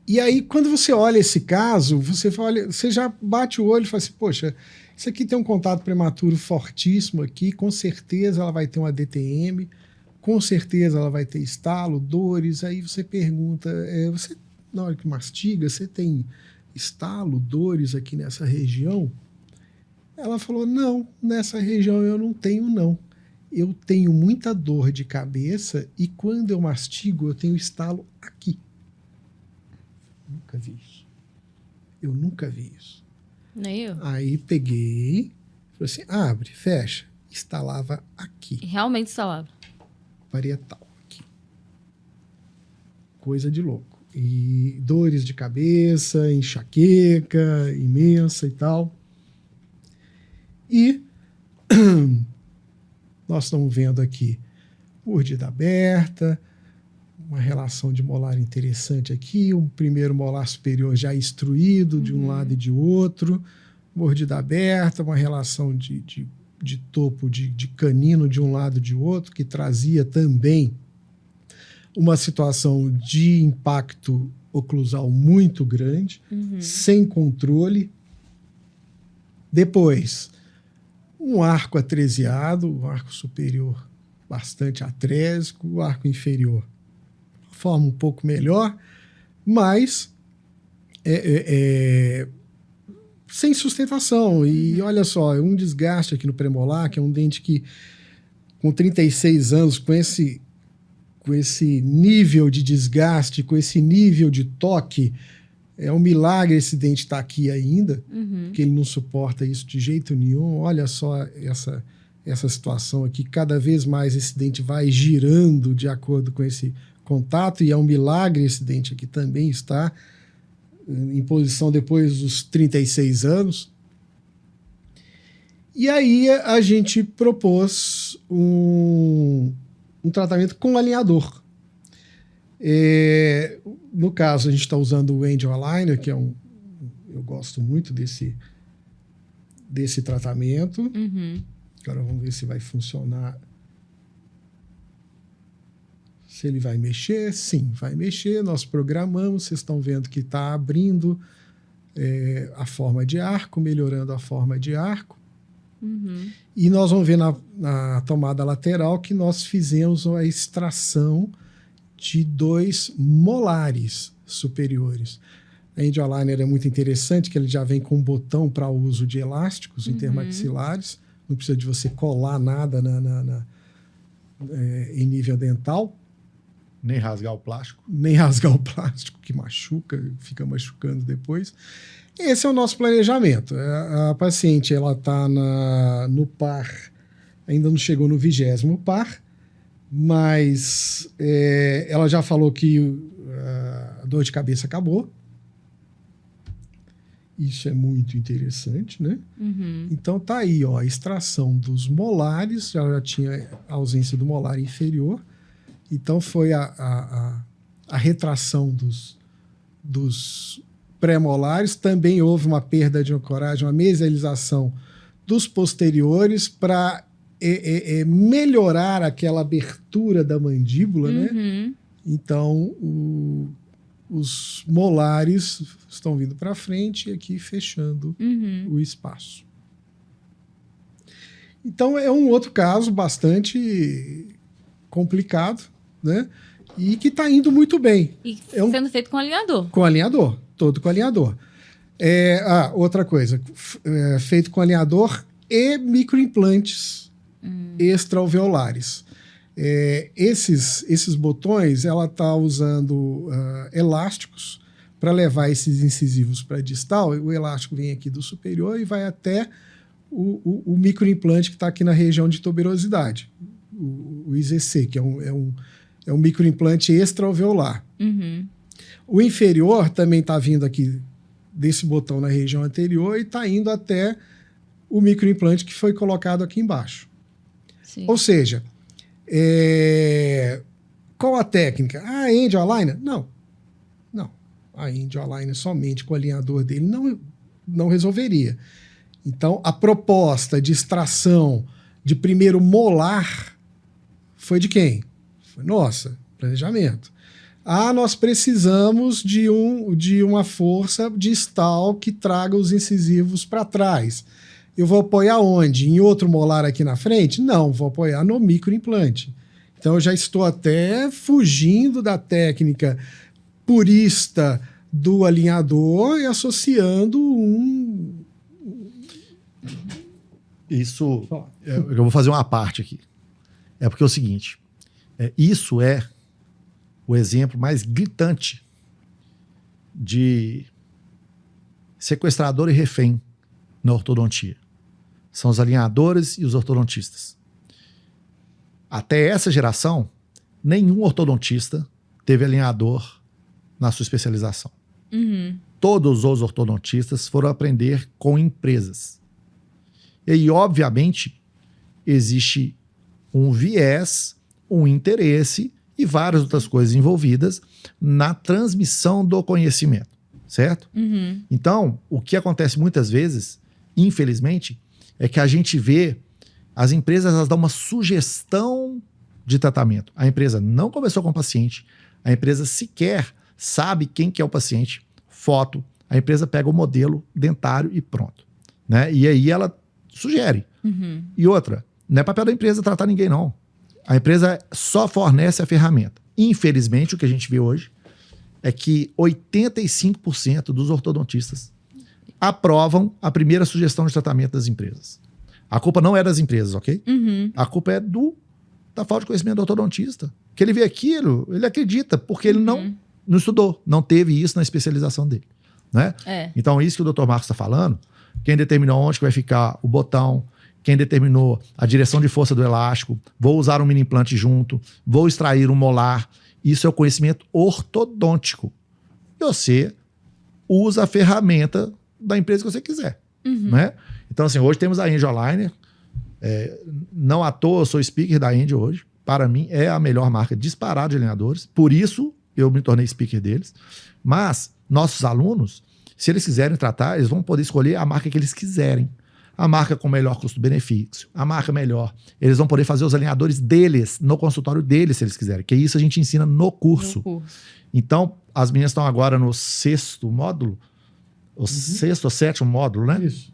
E aí, quando você olha esse caso, você já bate o olho e fala assim, poxa, isso aqui tem um contato prematuro fortíssimo aqui, com certeza ela vai ter uma DTM, com certeza ela vai ter estalo, dores. Aí você pergunta, você na hora que mastiga, você tem estalo, dores aqui nessa região? Ela falou, não, nessa região eu não tenho, não. Eu tenho muita dor de cabeça e quando eu mastigo, eu tenho estalo aqui. Nunca vi isso. Eu nunca vi isso. Nem eu. Aí peguei, falei assim, abre, fecha. Estalava aqui. Realmente instalava. Parietal, aqui. Coisa de louco. E dores de cabeça, enxaqueca imensa e tal. E nós estamos vendo aqui mordida aberta, uma relação de molar interessante aqui, um primeiro molar superior já instruído de um lado e de outro, mordida aberta, uma relação de topo de canino de um lado e de outro, que trazia também uma situação de impacto oclusal muito grande, sem controle. Depois, um arco atresiado, o arco superior bastante atrésico, o arco inferior forma um pouco melhor, mas sem sustentação. E olha só, um desgaste aqui no premolar, que é um dente que, com 36 anos, com esse nível de desgaste, com esse nível de toque, é um milagre esse dente estar aqui ainda, porque ele não suporta isso de jeito nenhum. Olha só essa situação aqui, cada vez mais esse dente vai girando de acordo com esse contato, e é um milagre esse dente aqui também estar em posição depois dos 36 anos. E aí a gente propôs um tratamento com alinhador. No caso, a gente está usando o Angel Aligner, que eu gosto muito desse tratamento. Agora vamos ver se vai funcionar. Se ele vai mexer. Sim, vai mexer. Nós programamos. Vocês estão vendo que está abrindo a forma de arco, melhorando a forma de arco. E nós vamos ver na tomada lateral que nós fizemos a extração de 2 molares superiores. A Angel Aligner é muito interessante, que ele já vem com um botão para uso de elásticos intermaxilares. Não precisa de você colar nada em nível dental. Nem rasgar o plástico. Nem rasgar o plástico, que machuca, fica machucando depois. Esse é o nosso planejamento. A paciente está no par, ainda não chegou no 20º par, mas ela já falou que a dor de cabeça acabou. Isso é muito interessante, né? Então tá aí, ó, a extração dos molares, ela já tinha a ausência do molar inferior, então foi a retração dos pré-molares. Também houve uma perda de ancoragem, uma mesialização dos posteriores para melhorar aquela abertura da mandíbula, né? Então, os molares estão vindo para frente e aqui fechando o espaço. Então, é um outro caso bastante complicado, né? E que está indo muito bem. E sendo feito com alinhador. Com alinhador, todo com alinhador. Outra coisa, feito com alinhador e microimplantes extraalveolares. Esses botões, ela está usando elásticos para levar esses incisivos para a distal. O elástico vem aqui do superior e vai até o microimplante que está aqui na região de tuberosidade, o IZC, que é um microimplante extraalveolar. O inferior também está vindo aqui desse botão na região anterior e está indo até o microimplante que foi colocado aqui embaixo. Sim. Ou seja, qual a técnica? A Angel Aligner? Não. A Angel Aligner somente com o alinhador dele não resolveria. Então, a proposta de extração de primeiro molar foi de quem? Foi nossa, planejamento. Nós precisamos de uma força distal que traga os incisivos para trás. Eu vou apoiar onde? Em outro molar aqui na frente? Não, vou apoiar no microimplante. Então, eu já estou até fugindo da técnica purista do alinhador e associando Isso, eu vou fazer uma parte aqui. É porque é o seguinte, isso é o exemplo mais gritante de sequestrador e refém na ortodontia. São os alinhadores e os ortodontistas. Até essa geração, nenhum ortodontista teve alinhador na sua especialização. Todos os ortodontistas foram aprender com empresas. E aí, obviamente, existe um viés, um interesse e várias outras coisas envolvidas na transmissão do conhecimento, certo? Então, o que acontece muitas vezes, infelizmente, é que a gente vê as empresas, elas dão uma sugestão de tratamento. A empresa não conversou com o paciente, a empresa sequer sabe quem que é o paciente, foto, a empresa pega o modelo dentário e pronto. Né? E aí ela sugere. E outra, não é papel da empresa tratar ninguém, não. A empresa só fornece a ferramenta. Infelizmente, o que a gente vê hoje é que 85% dos ortodontistas aprovam a primeira sugestão de tratamento das empresas. A culpa não é das empresas, ok? A culpa é da falta de conhecimento do ortodontista. Que ele vê aquilo, ele acredita, porque ele não estudou, não teve isso na especialização dele. Né? Então, isso que o Dr. Marcos está falando, quem determinou onde que vai ficar o botão, quem determinou a direção de força do elástico, vou usar um mini implante junto, vou extrair um molar, isso é o conhecimento ortodôntico. E você usa a ferramenta da empresa que você quiser. Né? Então, assim, hoje temos a Angel Aligner. Não à toa, eu sou speaker da Angel hoje. Para mim, é a melhor marca disparada de alinhadores. Por isso, eu me tornei speaker deles. Mas, nossos alunos, se eles quiserem tratar, eles vão poder escolher a marca que eles quiserem. A marca com melhor custo-benefício, a marca melhor. Eles vão poder fazer os alinhadores deles, no consultório deles, se eles quiserem. Que isso a gente ensina no curso. Então, as meninas estão agora no 6º módulo, o 6º ou 7º módulo, né? Isso.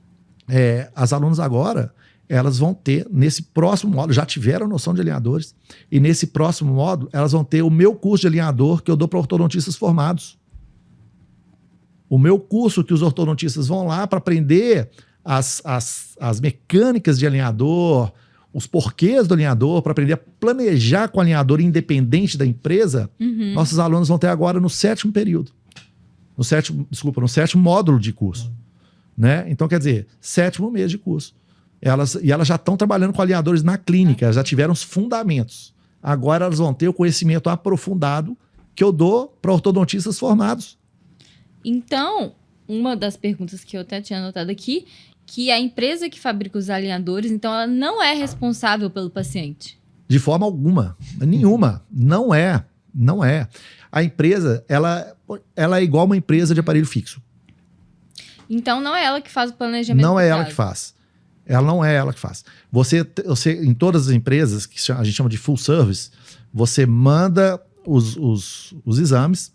As alunas agora, elas vão ter, nesse próximo módulo, já tiveram noção de alinhadores, e nesse próximo módulo, elas vão ter o meu curso de alinhador que eu dou para ortodontistas formados. O meu curso que os ortodontistas vão lá para aprender as mecânicas de alinhador, os porquês do alinhador, para aprender a planejar com o alinhador independente da empresa, nossos alunos vão ter agora no 7º período. No 7º módulo de curso. Né? Então, quer dizer, 7º mês de curso. Elas já estão trabalhando com alinhadores na clínica, elas já tiveram os fundamentos. Agora elas vão ter o conhecimento aprofundado que eu dou para ortodontistas formados. Então, uma das perguntas que eu até tinha anotado aqui, que a empresa que fabrica os alinhadores, então ela não é responsável pelo paciente. De forma alguma. Nenhuma. Não é. Não é. A empresa, ela é igual uma empresa de aparelho fixo. Então não é ela que faz o planejamento. Não é ela que faz. Ela não é ela que faz. Você, em todas as empresas, que a gente chama de full service, você manda os exames,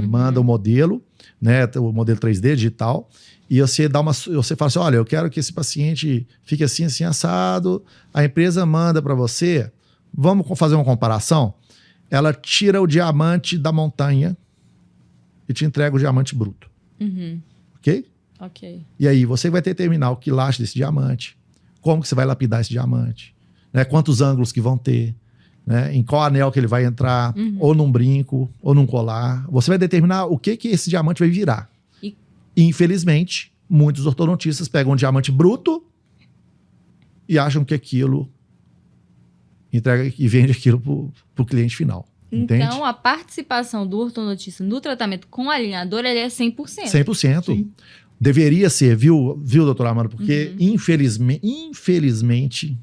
manda o modelo, né, o modelo 3D digital, e você fala assim, olha, eu quero que esse paciente fique assim, assim, assado. A empresa manda para você, vamos fazer uma comparação? Ela tira o diamante da montanha e te entrega o diamante bruto. Ok? Ok. E aí, você vai determinar o quilate desse diamante, como que você vai lapidar esse diamante, né? Quantos ângulos que vão ter, né? Em qual anel que ele vai entrar, ou num brinco, ou num colar. Você vai determinar o que esse diamante vai virar. E, infelizmente, muitos ortodontistas pegam um diamante bruto e acham que aquilo entrega e vende aquilo para o cliente final. Então, entende? a participação do ortodontista no tratamento com alinhador, ele é 100%. 100%. Sim. Deveria ser, viu, doutor Amaro? Porque, infelizmente,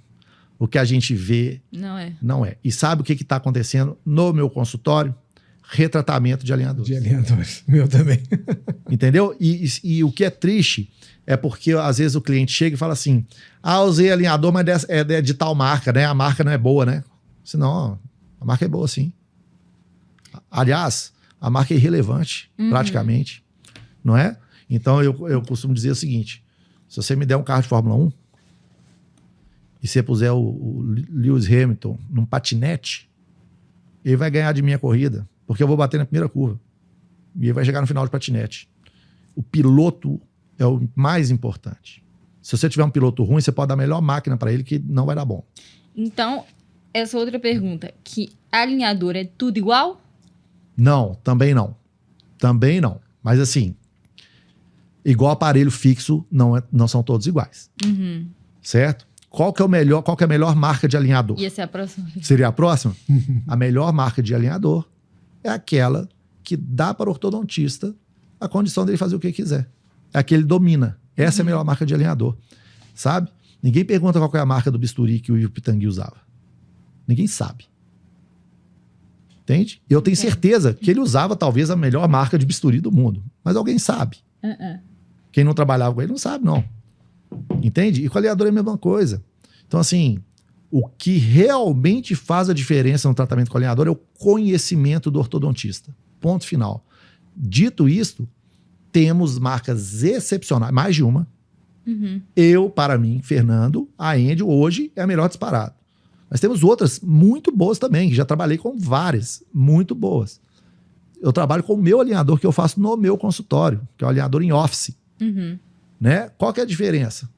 o que a gente vê não é. E sabe o que está acontecendo no meu consultório? Retratamento de alinhadores. De alinhadores. Meu também. Entendeu? E o que é triste é porque, às vezes, o cliente chega e fala assim, usei alinhador, mas é de tal marca, né? A marca não é boa, né? Senão, a marca é boa, sim. Aliás, a marca é irrelevante, praticamente. Não é? Então, eu costumo dizer o seguinte, se você me der um carro de Fórmula 1 e você puser o Lewis Hamilton num patinete, ele vai ganhar de mim a corrida, porque eu vou bater na primeira curva. E ele vai chegar no final de patinete. O piloto é o mais importante. Se você tiver um piloto ruim, você pode dar a melhor máquina para ele que não vai dar bom. Então, essa outra pergunta, que alinhador é tudo igual? Não, também não. Também não. Mas assim, igual aparelho fixo, não são todos iguais. Certo? Qual que é a melhor marca de alinhador? Ia ser a próxima. Seria a próxima? A melhor marca de alinhador é aquela que dá para o ortodontista a condição dele fazer o que quiser. É a que ele domina. Essa é a melhor marca de alinhador. Sabe? Ninguém pergunta qual é a marca do bisturi que o Ivo Pitangui usava. Ninguém sabe. Entende? Eu tenho certeza que ele usava talvez a melhor marca de bisturi do mundo. Mas alguém sabe. Quem não trabalhava com ele não sabe, não. Entende? E com o alinhador é a mesma coisa. Então, assim, o que realmente faz a diferença no tratamento com o alinhador é o conhecimento do ortodontista. Ponto final. Dito isto, temos marcas excepcionais, mais de uma. Para mim, Fernando, a Angel hoje é a melhor disparada. Mas temos outras muito boas também, que já trabalhei com várias, muito boas. Eu trabalho com o meu alinhador que eu faço no meu consultório, que é o alinhador em office. Né? Qual que é a diferença?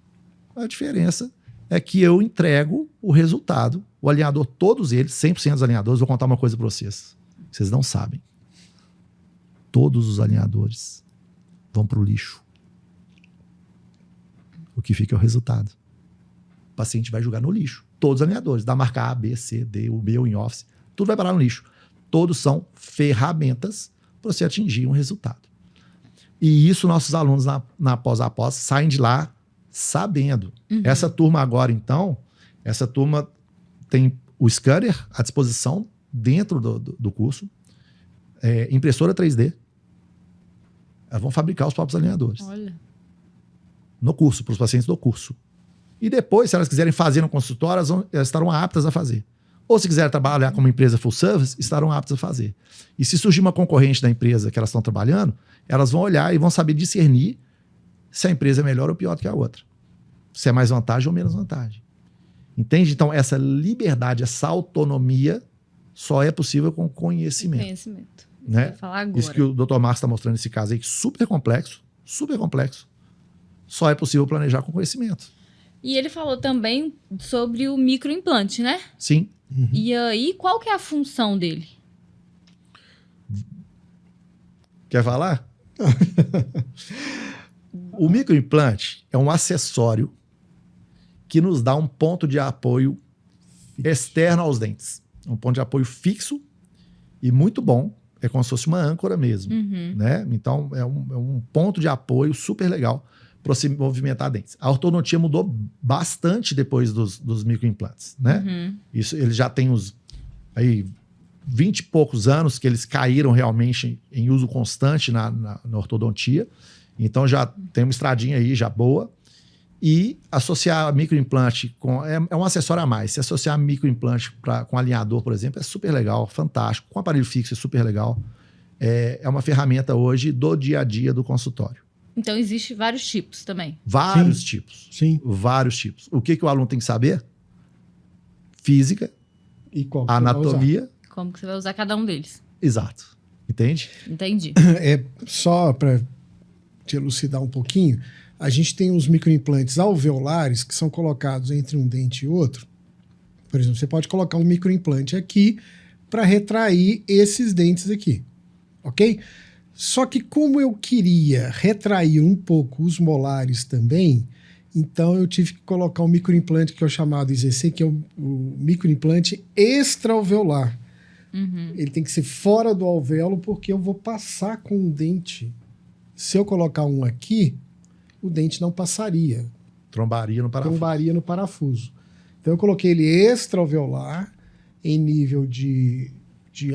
A diferença é que eu entrego o resultado. O alinhador, todos eles, 100% dos alinhadores, vou contar uma coisa para vocês. Vocês não sabem. Todos os alinhadores vão para o lixo. O que fica é o resultado. O paciente vai jogar no lixo. Todos os alinhadores, da marca A, B, C, D, o meu em office, tudo vai parar no lixo. Todos são ferramentas para você atingir um resultado. E isso nossos alunos na pós-após saem de lá sabendo. Essa turma agora, então, essa turma tem o scanner à disposição dentro do curso, impressora 3D. Elas vão fabricar os próprios alinhadores. Olha. No curso, para os pacientes do curso. E depois, se elas quiserem fazer no consultório, elas estarão aptas a fazer. Ou se quiserem trabalhar como empresa full service, estarão aptas a fazer. E se surgir uma concorrente da empresa que elas estão trabalhando, elas vão olhar e vão saber discernir se a empresa é melhor ou pior do que a outra. Se é mais vantagem ou menos vantagem. Entende? Então, essa liberdade, essa autonomia só é possível com conhecimento. Conhecimento. Né? Vou falar agora. Isso que o Dr. Marcos está mostrando nesse caso aí, super complexo. Só é possível planejar com conhecimento. E ele falou também sobre o microimplante, né? Sim. E aí, qual que é a função dele? Quer falar? O microimplante é um acessório que nos dá um ponto de apoio externo aos dentes. Um ponto de apoio fixo e muito bom. É como se fosse uma âncora mesmo. Né? Então, é um ponto de apoio super legal para você movimentar dentes. A ortodontia mudou bastante depois dos microimplantes. Né? Isso, eles já têm uns 20 e poucos anos que eles caíram realmente em uso constante na ortodontia. Então, já tem uma estradinha aí já boa. E associar microimplante é um acessório a mais. Se associar microimplante com alinhador, por exemplo, é super legal, fantástico. Com aparelho fixo é super legal. É uma ferramenta hoje do dia a dia do consultório. Então, existe vários tipos também. Vários tipos. Sim. Vários tipos. O que o aluno tem que saber? Física, E qual que anatomia. Como que você vai usar cada um deles? Exato. Entende? Entendi. Só para te elucidar um pouquinho, a gente tem os microimplantes alveolares que são colocados entre um dente e outro. Por exemplo, você pode colocar um microimplante aqui para retrair esses dentes aqui, ok? Só que como eu queria retrair um pouco os molares também, então eu tive que colocar um microimplante que é o chamado IZC, que é o microimplante extraalveolar. Ele tem que ser fora do alvéolo porque eu vou passar com um dente. Se eu colocar um aqui, o dente não passaria. Trombaria no parafuso. Trombaria no parafuso. Então eu coloquei ele extraalveolar em nível de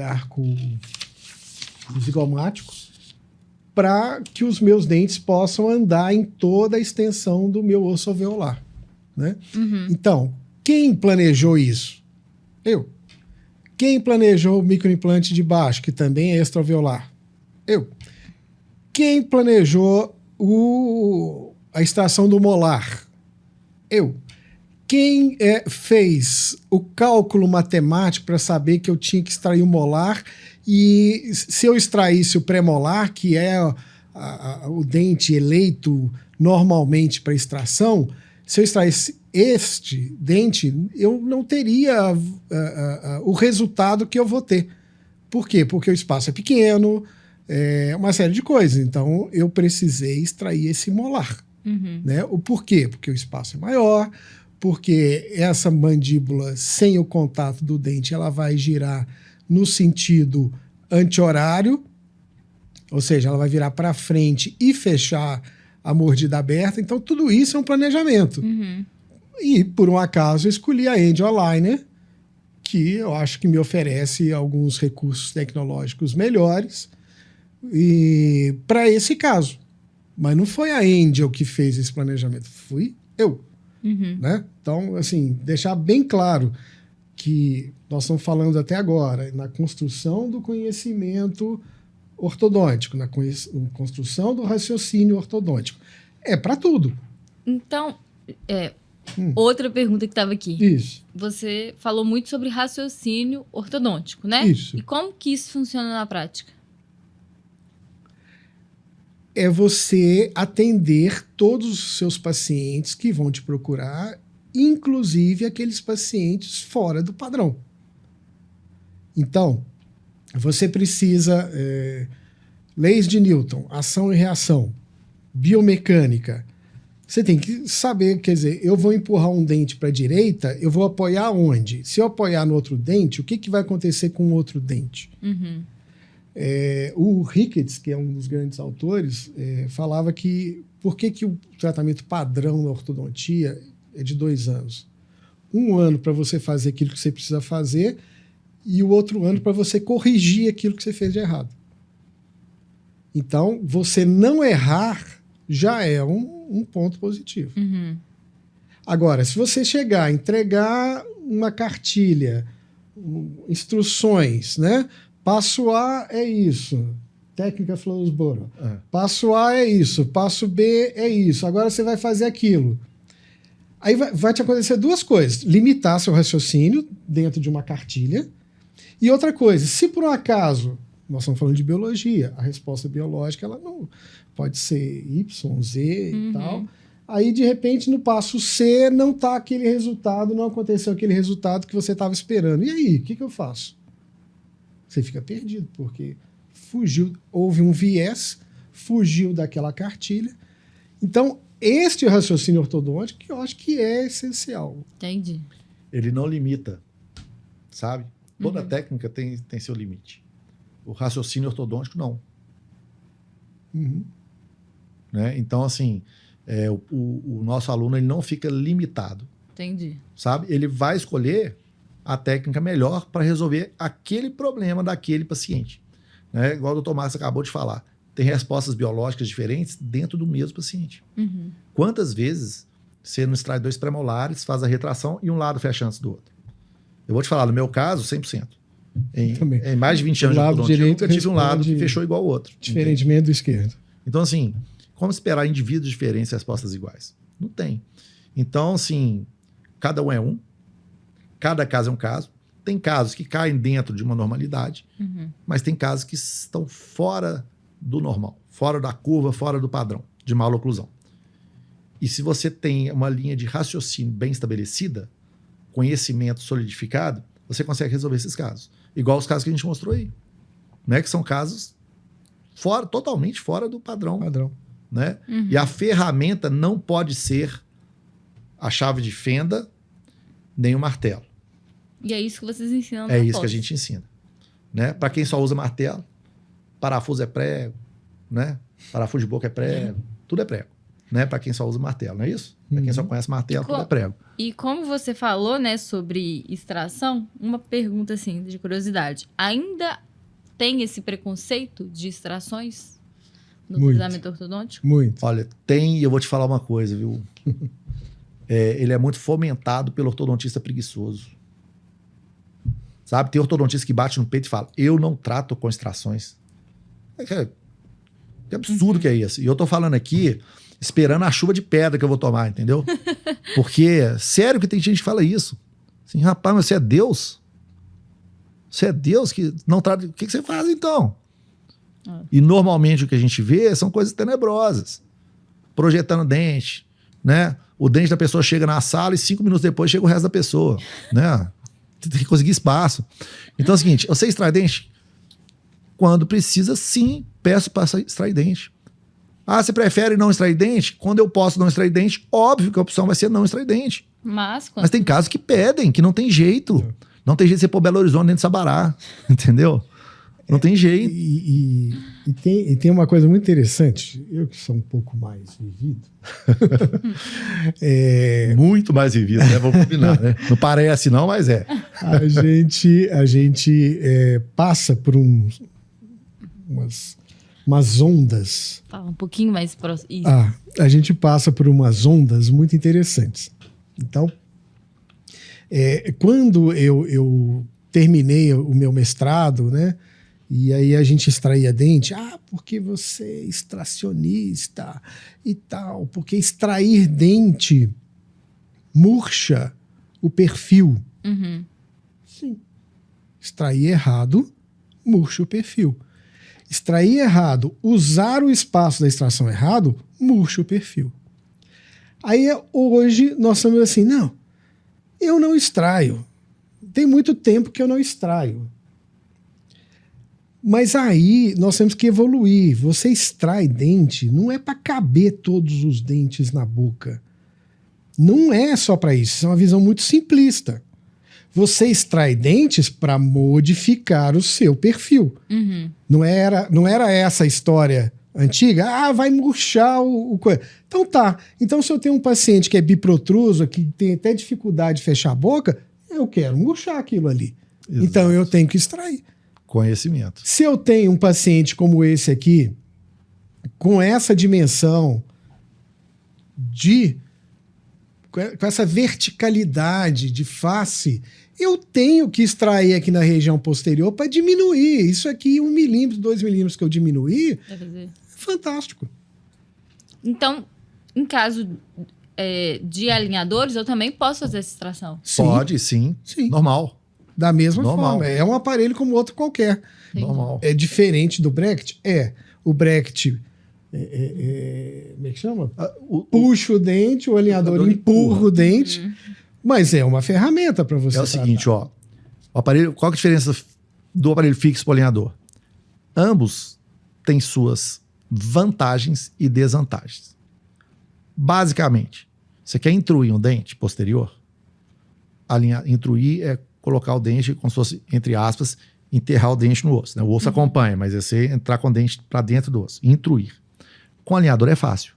arco zigomático para que os meus dentes possam andar em toda a extensão do meu osso alveolar. Né? Então, quem planejou isso? Eu. Quem planejou o microimplante de baixo, que também é extraalveolar? Eu. Quem planejou a extração do molar? Eu. Quem fez o cálculo matemático para saber que eu tinha que extrair o molar e se eu extraísse o premolar, que é o dente eleito normalmente para extração, se eu extraísse este dente, eu não teria o resultado que eu vou ter. Por quê? Porque o espaço é pequeno, uma série de coisas. Então, eu precisei extrair esse molar. Né? O porquê? Porque o espaço é maior, porque essa mandíbula, sem o contato do dente, ela vai girar no sentido anti-horário, ou seja, ela vai virar para frente e fechar a mordida aberta. Então, tudo isso é um planejamento. E, por um acaso, eu escolhi a Angel Aligner, que eu acho que me oferece alguns recursos tecnológicos melhores e para esse caso. Mas não foi a Angel que fez esse planejamento, fui eu. Né? Então, assim, deixar bem claro que nós estamos falando até agora na construção do conhecimento ortodôntico, na construção do raciocínio ortodôntico. É para tudo. Então, outra pergunta que estava aqui. Isso. Você falou muito sobre raciocínio ortodôntico, né? Isso. E como que isso funciona na prática? É você atender todos os seus pacientes que vão te procurar, inclusive aqueles pacientes fora do padrão. Então, você precisa leis de Newton, ação e reação, biomecânica. Você tem que saber, quer dizer, eu vou empurrar um dente para a direita, eu vou apoiar onde? Se eu apoiar no outro dente, o que vai acontecer com o outro dente? Uhum. O Ricketts, que é um dos grandes autores, falava que por que o tratamento padrão na ortodontia é de 2 anos? 1 ano para você fazer aquilo que você precisa fazer e o outro ano para você corrigir aquilo que você fez de errado. Então, você não errar já é um ponto positivo. Uhum. Agora, se você chegar, entregar uma cartilha, instruções, né? Passo A é isso, técnica Flowsboro. Passo A é isso, passo B é isso. Agora você vai fazer aquilo. Aí vai te acontecer 2 coisas. Limitar seu raciocínio dentro de uma cartilha. E outra coisa, se por um acaso, nós estamos falando de biologia, a resposta biológica ela não pode ser Y, Z e tal. Aí, de repente, no passo C, não está aquele resultado, não aconteceu aquele resultado que você estava esperando. E aí, o que eu faço? Você fica perdido, porque houve um viés, fugiu daquela cartilha. Então, este raciocínio ortodôntico que eu acho que é essencial. Entendi. Ele não limita, sabe? Toda técnica tem seu limite. O raciocínio ortodôntico, não. Né? Então, assim, o nosso aluno ele não fica limitado. Entendi. Sabe? Ele vai escolher a técnica melhor para resolver aquele problema daquele paciente. Né? Igual o doutor Márcio acabou de falar. Tem respostas biológicas diferentes dentro do mesmo paciente. Quantas vezes você não extrai 2 premolares, faz a retração e um lado fecha antes do outro? Eu vou te falar, no meu caso, 100%. Em mais de 20 anos de ortodontia, eu nunca tive um lado que fechou igual ao outro. Diferentemente do esquerdo. Então, assim, como esperar indivíduos diferentes e respostas iguais? Não tem. Então, assim, cada um é um. Cada caso é um caso. Tem casos que caem dentro de uma normalidade, mas tem casos que estão fora do normal, fora da curva, fora do padrão de maloclusão. E se você tem uma linha de raciocínio bem estabelecida, conhecimento solidificado, você consegue resolver esses casos. Igual os casos que a gente mostrou aí, né? Que são casos totalmente fora do padrão. Né? E a ferramenta não pode ser a chave de fenda nem o martelo. E é isso que vocês ensinam. É isso que a gente ensina. Né? Para quem só usa martelo, parafuso é prego, né? Parafuso de boca é prego, tudo é prego. Né? Para quem só usa martelo, não é isso? Para quem só conhece martelo, tudo é prego. E como você falou, né, sobre extração, uma pergunta assim, de curiosidade. Ainda tem esse preconceito de extrações no tratamento ortodôntico? Muito. Olha, tem, e eu vou te falar uma coisa, viu? Ele é muito fomentado pelo ortodontista preguiçoso. Sabe? Tem ortodontista que bate no peito e fala, eu não trato com extrações. Que absurdo que é isso. E eu tô falando aqui esperando a chuva de pedra que eu vou tomar, entendeu? Porque, sério que tem gente que fala isso. Assim, rapaz, mas você é Deus? Você é Deus que não trata... O que você faz, então? E, normalmente, o que a gente vê são coisas tenebrosas. Projetando dente, né? O dente da pessoa chega na sala e 5 minutos depois chega o resto da pessoa, né? Você tem que conseguir espaço. Então é o seguinte, você extrai dente? Quando precisa, sim, peço para extrair dente. Ah, você prefere não extrair dente? Quando eu posso não extrair dente, óbvio que a opção vai ser não extrair dente. Mas tem casos que pedem, que não tem jeito. Não tem jeito de você pôr Belo Horizonte dentro de Sabará, entendeu? Não tem jeito. E tem uma coisa muito interessante. Eu que sou um pouco mais vivido. Muito mais vivido, né? Vou combinar, né? Não parece não, mas é. A gente passa por umas ondas. Fala um pouquinho mais próximo. A gente passa por umas ondas muito interessantes. Então, quando eu terminei o meu mestrado, né? E aí a gente extraía dente. Ah, porque você é extracionista e tal. Porque extrair dente murcha o perfil. Uhum. Sim. Extrair errado murcha o perfil. Extrair errado, usar o espaço da extração errado, murcha o perfil. Aí hoje nós estamos assim, não, eu não extraio. Tem muito tempo que eu não extraio. Mas aí nós temos que evoluir. Você extrai dente, não é para caber todos os dentes na boca. Não é só para isso. Isso é uma visão muito simplista. Você extrai dentes para modificar o seu perfil. Uhum. Não era essa a história antiga? Ah, vai murchar o coisa. Então tá. Então se eu tenho um paciente que é biprotruso, que tem até dificuldade de fechar a boca, eu quero murchar aquilo ali. Exato. Então eu tenho que extrair. Conhecimento. Se eu tenho um paciente como esse aqui, com essa dimensão com essa verticalidade de face, eu tenho que extrair aqui na região posterior para diminuir. Isso aqui, 1 milímetro, 2 milímetros que eu diminuir, é fantástico. Então, em caso de alinhadores, eu também posso fazer essa extração? Sim. Pode, sim. Como Da mesma Normal. forma. É um aparelho como outro qualquer. Entendi. Normal. É diferente do bracket? O bracket, como é que chama? Puxa o dente, o alinhador empurra o dente. Uhum. Mas é uma ferramenta para você É o tratar. seguinte, ó. O aparelho, qual que é a diferença do aparelho fixo para o alinhador? Ambos têm suas vantagens e desvantagens. Basicamente, você quer intruir um dente posterior? Intruir é colocar o dente, como se fosse, entre aspas, enterrar o dente no osso. Né? O osso acompanha, mas é você entrar com o dente para dentro do osso. Intruir. Com o alinhador é fácil.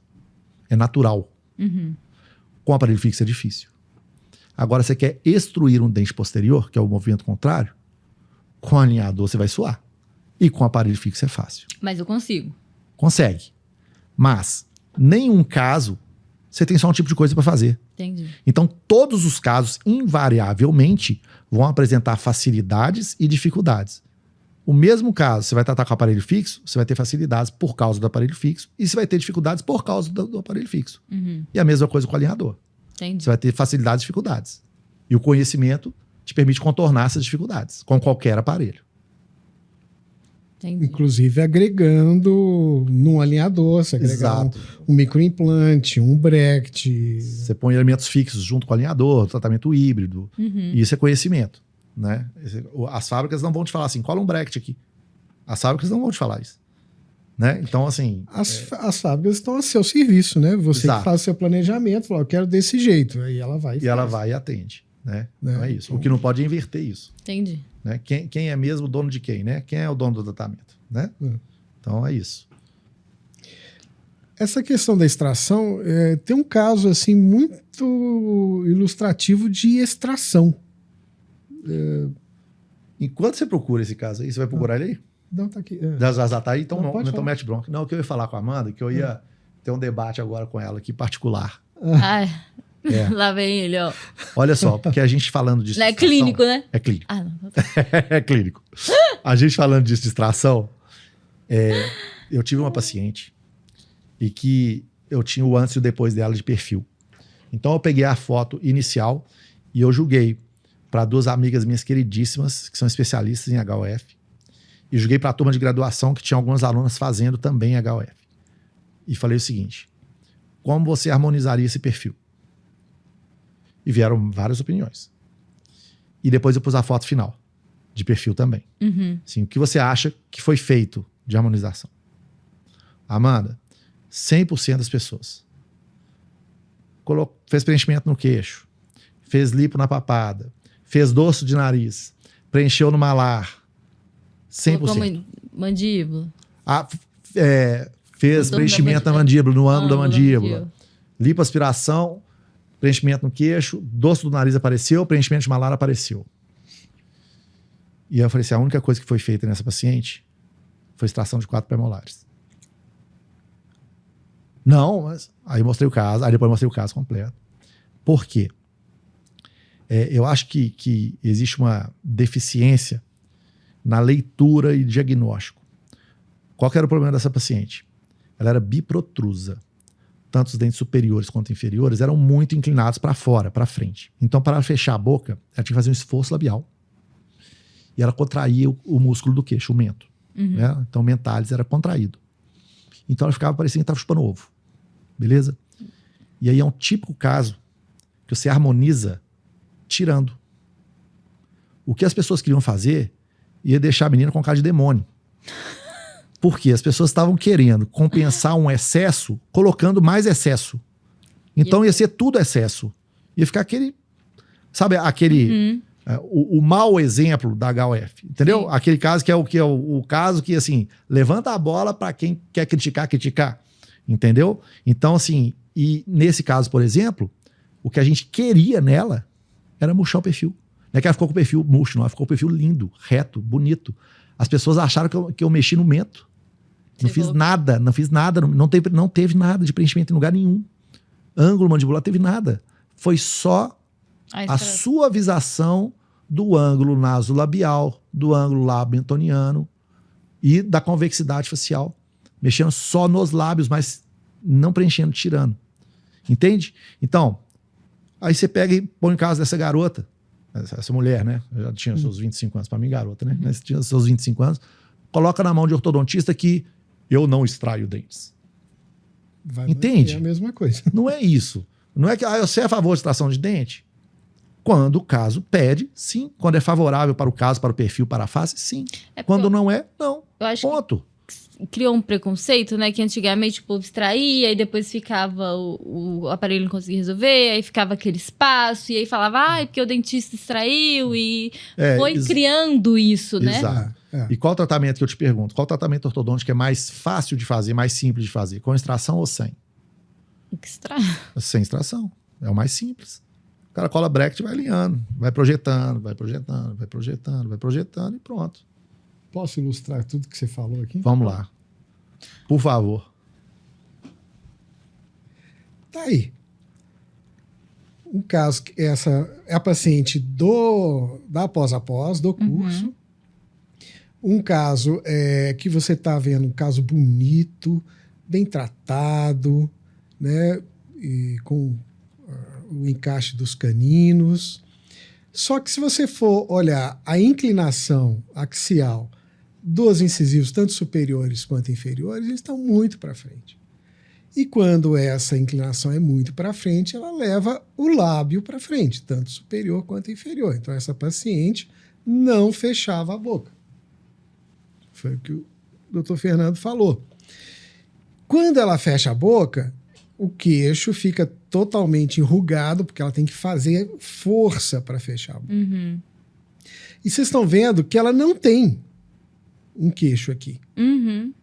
É natural. Uhum. Com o aparelho fixo é difícil. Agora, você quer extruir um dente posterior, que é o movimento contrário, com o alinhador você vai suar. E com o aparelho fixo é fácil. Mas eu consigo. Consegue. Mas, nenhum caso, você tem só um tipo de coisa para fazer. Entendi. Então, todos os casos, invariavelmente, vão apresentar facilidades e dificuldades. O mesmo caso, você vai tratar com o aparelho fixo, você vai ter facilidades por causa do aparelho fixo e você vai ter dificuldades por causa do aparelho fixo. Uhum. E a mesma coisa com o alinhador. Entendi. Você vai ter facilidades e dificuldades. E o conhecimento te permite contornar essas dificuldades com qualquer aparelho. Entendi. Inclusive agregando num alinhador, você agregar Exato. um microimplante, um bracket. Você põe elementos fixos junto com o alinhador, tratamento híbrido. Uhum. E isso é conhecimento. Né? As fábricas não vão te falar assim, cola um bracket aqui. As fábricas não vão te falar isso. Né? Então, assim... As fábricas estão a seu serviço, né? Você Exato. que faz o seu planejamento, fala, eu quero desse jeito. Aí ela vai E ela vai e atende. Né? Né? Então é isso. O que não pode é inverter isso. Entendi. Né? Quem é mesmo o dono de quem? Né? Quem é o dono do tratamento? Né? Então é isso. Essa questão da extração, tem um caso assim muito ilustrativo de extração. Enquanto você procura esse caso aí, você vai procurar ele aí? Não, tá aqui. Já tá aí? Então Não, pode então falar. mete bronca. Não, o que eu ia falar com a Amanda, que eu ia ter um debate agora com ela aqui, particular. Ai, É. lá vem ele, ó. Olha só, porque a gente falando de Não é distração... clínico, né? É clínico. Ah, não. É clínico. A gente falando de distração, eu tive uma paciente e que eu tinha o antes e o depois dela de perfil. Então eu peguei a foto inicial e eu julguei para 2 amigas minhas queridíssimas, que são especialistas em HOF, e julguei para a turma de graduação, que tinha algumas alunas fazendo também HOF. E falei o seguinte: como você harmonizaria esse perfil? E vieram várias opiniões. E depois eu pus a foto final, de perfil também. Uhum. Assim, o que você acha que foi feito de harmonização? Amanda, 100% das pessoas fez preenchimento no queixo, fez lipo na papada, fez dorso de nariz, preencheu no malar. 100%. Colocou mandíbula. Fez No preenchimento da na mandíbula, no ângulo da mandíbula. mandíbula. Lipoaspiração, preenchimento no queixo, dorso do nariz apareceu, preenchimento de malar apareceu. E aí eu falei assim, a única coisa que foi feita nessa paciente foi extração de 4 premolares. Não, mas... Aí mostrei o caso, aí depois mostrei o caso completo. Por quê? Eu acho que existe uma deficiência na leitura e diagnóstico. Qual que era o problema dessa paciente? Ela era biprotrusa. Tanto os dentes superiores quanto inferiores eram muito inclinados para fora, para frente. Então, para ela fechar a boca, ela tinha que fazer um esforço labial. E ela contraía o músculo do queixo, o mento. Né? Então, o mentalis era contraído. Então, ela ficava parecendo que estava chupando ovo. Beleza? E aí é um típico caso que você harmoniza tirando. O que as pessoas queriam fazer ia deixar a menina com cara de demônio. Porque as pessoas estavam querendo compensar um excesso colocando mais excesso. Então ia ser tudo excesso. Ia ficar aquele... Sabe, aquele... O mau exemplo da HOF. Entendeu? Sim. Aquele caso que é o caso que, assim, levanta a bola para quem quer criticar. Entendeu? Então, assim... E nesse caso, por exemplo, o que a gente queria nela era murchar o perfil. Não é que ela ficou com o perfil murcho, não. Ela ficou com o perfil lindo, reto, bonito. As pessoas acharam que eu mexi no mento. Não fiz nada, não teve nada de preenchimento em lugar nenhum. Ângulo mandibular teve nada. Foi só a suavização do ângulo nasolabial, do ângulo lábio mentoniano e da convexidade facial. Mexendo só nos lábios, mas não preenchendo, tirando. Entende? Então, aí você pega e põe em casa dessa garota, essa mulher, né? Já tinha seus 25 anos, para mim garota, né? Mas tinha seus 25 anos, coloca na mão de ortodontista que eu não extraio dentes. Entende? É a mesma coisa. Não é isso. Não é que você é a favor de extração de dente? Quando o caso pede, sim. Quando é favorável para o caso, para o perfil, para a face, sim. Quando não é, não. Eu acho ponto. Criou um preconceito, né? Que antigamente o povo extraía e depois ficava o aparelho não conseguia resolver, aí ficava aquele espaço, e aí falava, porque o dentista extraiu, e foi criando isso, né? Exato. E qual tratamento que eu te pergunto? Qual tratamento ortodôntico é mais fácil de fazer, mais simples de fazer? Com extração ou sem? Sem extração. É o mais simples. O cara cola bracket e vai alinhando, vai projetando e pronto. Posso ilustrar tudo que você falou aqui? Vamos lá. Por favor. Tá aí. Um caso que essa é a paciente da pós-após, do curso. Um caso que você está vendo, um caso bonito, bem tratado, né? E com o encaixe dos caninos. Só que se você for olhar a inclinação axial dos incisivos, tanto superiores quanto inferiores, eles estão muito para frente. E quando essa inclinação é muito para frente, ela leva o lábio para frente, tanto superior quanto inferior. Então, essa paciente não fechava a boca. Foi o que o Dr. Fernando falou. Quando ela fecha a boca, o queixo fica totalmente enrugado, porque ela tem que fazer força para fechar a boca. E vocês estão vendo que ela não tem um queixo aqui.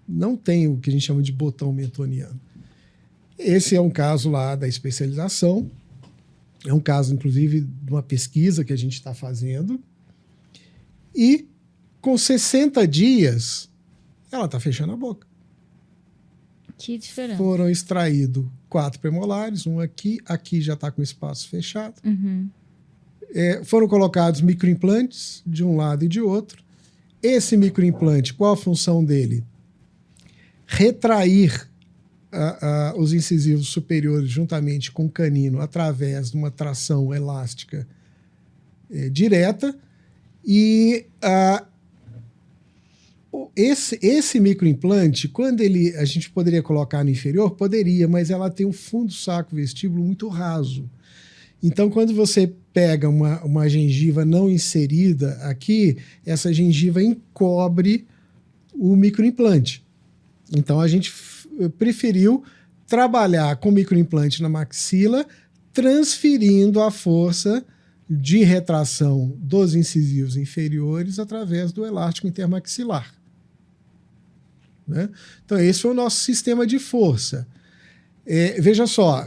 Não tem o que a gente chama de botão mentoniano. Esse é um caso lá da especialização. É um caso, inclusive, de uma pesquisa que a gente está fazendo. E, com 60 dias, ela está fechando a boca. Que diferença. Foram extraídos 4 premolares, um aqui já está com o espaço fechado. Foram colocados microimplantes de um lado e de outro. Esse microimplante, qual a função dele? Retrair os incisivos superiores juntamente com o canino através de uma tração elástica direta. E esse microimplante, quando a gente poderia colocar no inferior? Poderia, mas ela tem um fundo saco vestíbulo muito raso. Então, quando você pega uma gengiva não inserida aqui, essa gengiva encobre o microimplante. Então, a gente preferiu trabalhar com microimplante na maxila, transferindo a força de retração dos incisivos inferiores através do elástico intermaxilar. Né? Então, esse foi o nosso sistema de força. Veja só,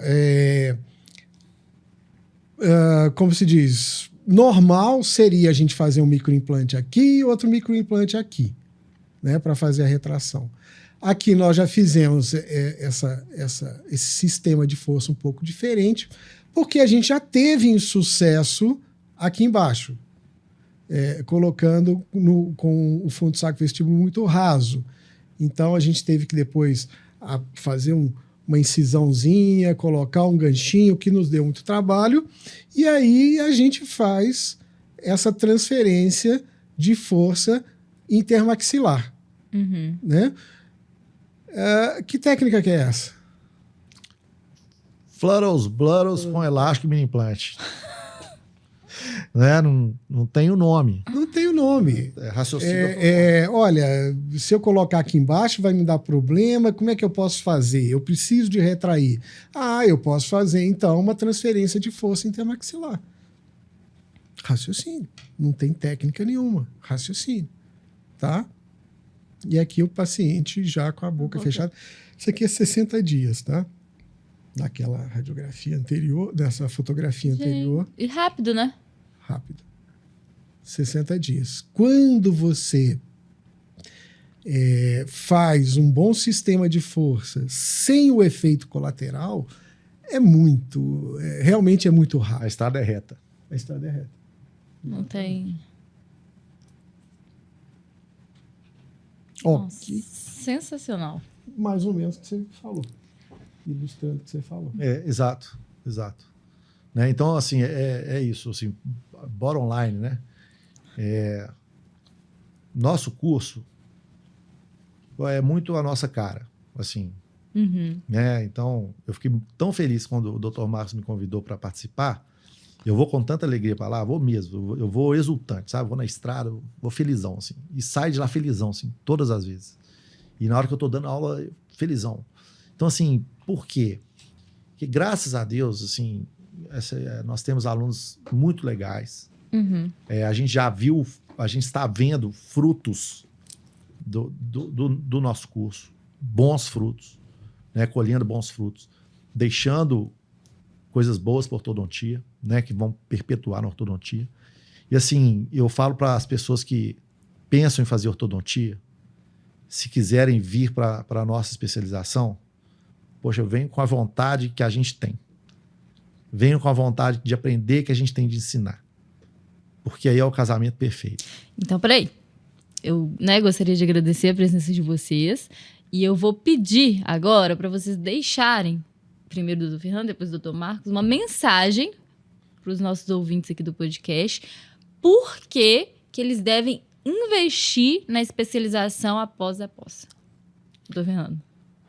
como se diz, normal seria a gente fazer um microimplante aqui e outro microimplante aqui, né, para fazer a retração. Aqui nós já fizemos esse sistema de força um pouco diferente, porque a gente já teve insucesso aqui embaixo. colocando com o fundo de saco vestíbulo muito raso. Então, a gente teve que depois fazer uma incisãozinha, colocar um ganchinho, que nos deu muito trabalho. E aí, a gente faz essa transferência de força intermaxilar. Uhum. Né? Que técnica que é essa? Fluttles, Bluttles com elástico e mini implante. Né? Não tem o nome. Não tem o nome. Raciocínio. Olha, se eu colocar aqui embaixo vai me dar problema, como é que eu posso fazer? Eu preciso de retrair. Eu posso fazer, então, uma transferência de força intermaxilar. Raciocínio. Não tem técnica nenhuma. Raciocínio. Tá? E aqui o paciente já com a boca fechada. Isso aqui é 60 dias, tá? Daquela radiografia anterior, dessa fotografia anterior. E rápido, né? Rápido. 60 dias. Quando você faz um bom sistema de força sem o efeito colateral, realmente é muito rápido. A estrada é reta. A estrada é reta. Não tem... Ok. Sensacional. Mais ou menos o que você falou. Ilustrando o que você falou. Exato. Né? Então, assim, é isso. Assim, bottom line, né? Nosso curso é muito a nossa cara, assim. Uhum. Né? Então, eu fiquei tão feliz quando o Dr. Marcos me convidou para participar. Eu vou com tanta alegria para lá, vou mesmo. Eu vou exultante, sabe? Vou na estrada, eu vou felizão, assim. E saio de lá felizão, assim, todas as vezes. E na hora que eu estou dando aula, felizão. Então, assim, por quê? Porque, graças a Deus, assim, nós temos alunos muito legais. Uhum. A gente já viu, a gente está vendo frutos do nosso curso. Bons frutos, né? Colhendo bons frutos. Deixando coisas boas para a ortodontia, né? Que vão perpetuar na ortodontia. E, assim, eu falo para as pessoas que pensam em fazer ortodontia, se quiserem vir para a nossa especialização, poxa, eu venho com a vontade que a gente tem. Venho com a vontade de aprender que a gente tem de ensinar. Porque aí é o casamento perfeito. Então, peraí. Eu gostaria de agradecer a presença de vocês. E eu vou pedir agora para vocês deixarem, primeiro do Dr. Fernando, depois do Dr. Marcos, uma mensagem para os nossos ouvintes aqui do podcast. Por que eles devem investir na especialização após a pós? Dr. Fernando.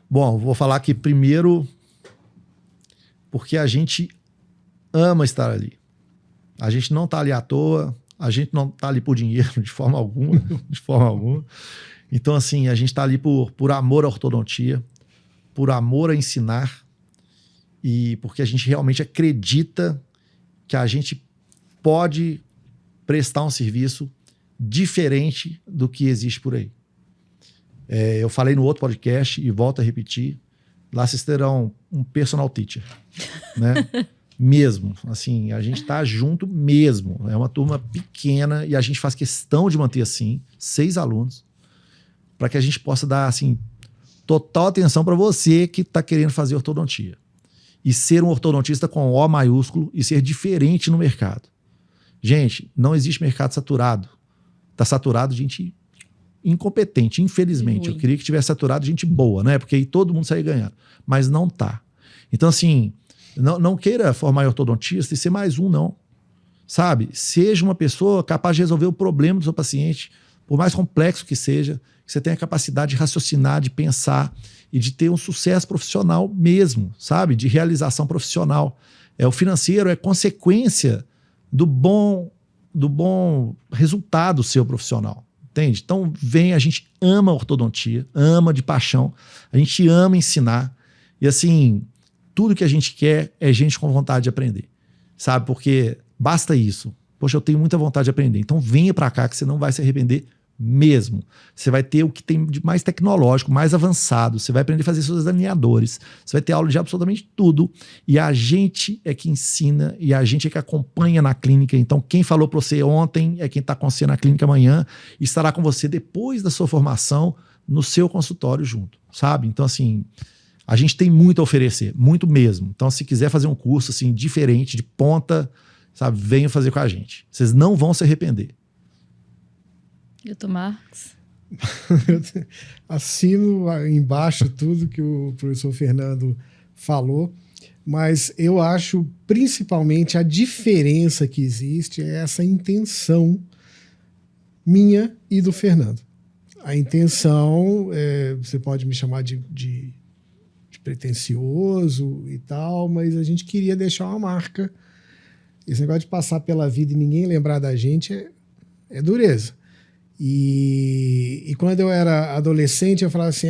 Bom, vou falar aqui primeiro porque a gente ama estar ali. A gente não está ali à toa, a gente não está ali por dinheiro, de forma alguma, de forma alguma. Então, assim, a gente está ali por amor à ortodontia, por amor a ensinar e porque a gente realmente acredita que a gente pode prestar um serviço diferente do que existe por aí. Eu falei no outro podcast e volto a repetir, lá vocês terão um personal teacher, né? Mesmo, assim, a gente tá junto mesmo, é uma turma pequena e a gente faz questão de manter assim, 6 alunos, para que a gente possa dar, assim, total atenção para você que tá querendo fazer ortodontia e ser um ortodontista com O maiúsculo e ser diferente no mercado. Gente, não existe mercado saturado, tá saturado de gente incompetente, infelizmente. Eu queria que tivesse saturado gente boa, né? Porque aí todo mundo saia ganhando. Mas não tá. Então, assim, não queira formar ortodontista e ser mais um, não. Sabe? Seja uma pessoa capaz de resolver o problema do seu paciente, por mais complexo que seja, que você tenha a capacidade de raciocinar, de pensar e de ter um sucesso profissional mesmo, sabe? De realização profissional. O financeiro é consequência do bom resultado seu profissional. Entende? Então, a gente ama a ortodontia, ama de paixão, a gente ama ensinar. E, assim, tudo que a gente quer é gente com vontade de aprender, sabe? Porque basta isso. Poxa, eu tenho muita vontade de aprender. Então, venha para cá que você não vai se arrepender mesmo. Você vai ter o que tem de mais tecnológico, mais avançado. Você vai aprender a fazer seus alinhadores. Você vai ter aula de absolutamente tudo. E a gente é que ensina e a gente é que acompanha na clínica. Então, quem falou para você ontem é quem está com você na clínica amanhã e estará com você depois da sua formação no seu consultório junto, sabe? Então, assim, a gente tem muito a oferecer, muito mesmo. Então, se quiser fazer um curso assim diferente, de ponta, sabe, venha fazer com a gente. Vocês não vão se arrepender. Doutor Marcos. Assino embaixo tudo que o professor Fernando falou, mas eu acho principalmente a diferença que existe é essa intenção minha e do Fernando. A intenção, você pode me chamar de pretensioso e tal, mas a gente queria deixar uma marca. Esse negócio de passar pela vida e ninguém lembrar da gente é dureza. E quando eu era adolescente, eu falava assim,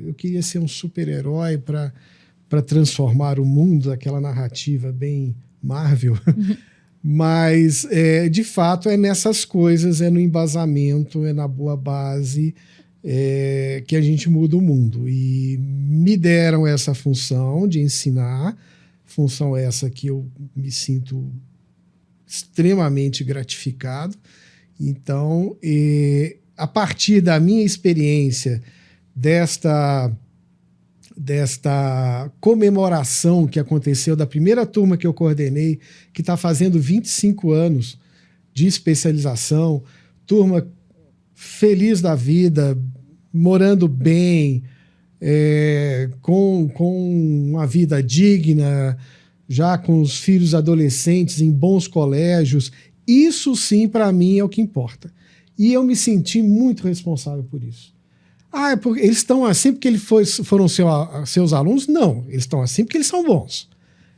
eu queria ser um super-herói para transformar o mundo, aquela narrativa bem Marvel. Mas, de fato, é nessas coisas, é no embasamento, é na boa base que a gente muda o mundo. E me deram essa função de ensinar, função essa que eu me sinto extremamente gratificado. Então, a partir da minha experiência desta comemoração que aconteceu da primeira turma que eu coordenei, que está fazendo 25 anos de especialização, turma feliz da vida, morando bem, com uma vida digna, já com os filhos adolescentes em bons colégios. Isso sim, para mim, é o que importa. E eu me senti muito responsável por isso. É porque eles estão assim porque eles foram seus alunos? Não, eles estão assim porque eles são bons.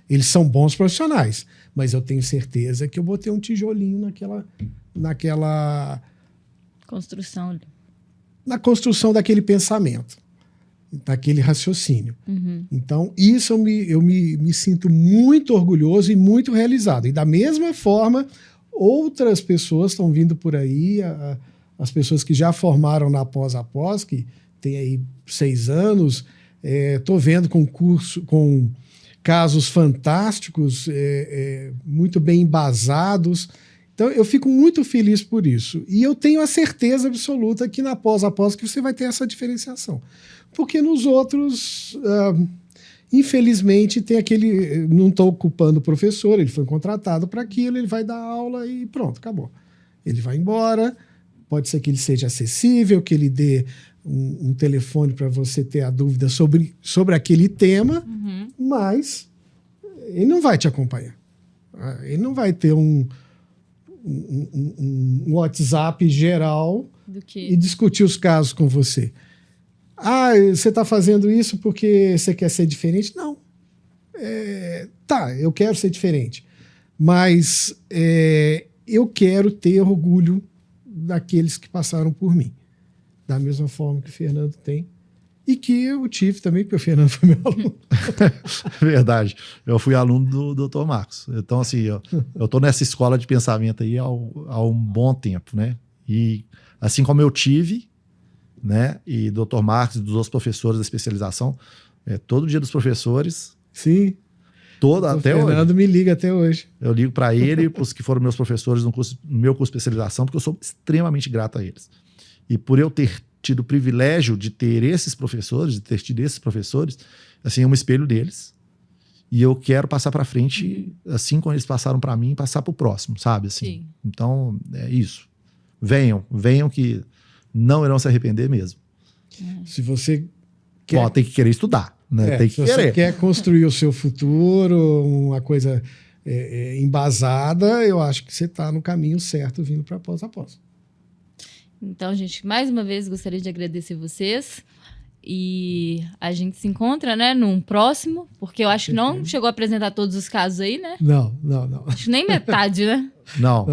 Eles são bons profissionais. Mas eu tenho certeza que eu botei um tijolinho naquela construção. Na construção daquele pensamento, daquele raciocínio. Uhum. Então, isso eu me sinto muito orgulhoso e muito realizado. E da mesma forma, outras pessoas estão vindo por aí, as pessoas que já formaram na pós-após, que tem aí 6 anos, estou vendo com casos fantásticos, muito bem embasados. Então, eu fico muito feliz por isso. E eu tenho a certeza absoluta que na pós-após que você vai ter essa diferenciação. Porque nos outros, infelizmente, tem aquele... Não estou culpando o professor, ele foi contratado para aquilo, ele vai dar aula e pronto, acabou. Ele vai embora, pode ser que ele seja acessível, que ele dê um telefone para você ter a dúvida sobre aquele tema, mas ele não vai te acompanhar. Ele não vai ter um WhatsApp geral e discutir os casos com você. Você está fazendo isso porque você quer ser diferente? Não. Eu quero ser diferente. Mas eu quero ter orgulho daqueles que passaram por mim. Da mesma forma que o Fernando tem. E que eu tive também, porque o Fernando foi meu aluno. Verdade. Eu fui aluno do Dr. Marcos. Então, assim, eu estou nessa escola de pensamento aí há um bom tempo, né? E assim como eu tive, né? E Dr. Marcos e dos outros professores da especialização, todo dia dos professores. Sim. Até hoje. O Fernando me liga até hoje. Eu ligo para ele e para os que foram meus professores no meu curso de especialização, porque eu sou extremamente grato a eles. E por eu ter tido o privilégio de ter esses professores, assim, é um espelho deles. E eu quero passar para frente, assim como eles passaram para mim, passar para o próximo, sabe? Assim. Sim. Então, é isso. Venham que não irão se arrepender mesmo. Se você quer... tem que querer estudar, né? Tem que se querer. Você quer construir o seu futuro, uma coisa embasada, eu acho que você está no caminho certo vindo para pós-após. Então, gente, mais uma vez gostaria de agradecer vocês. E a gente se encontra, né, num próximo, porque eu acho que não chegou a apresentar todos os casos aí, né? Não. Acho que nem metade, né? Não,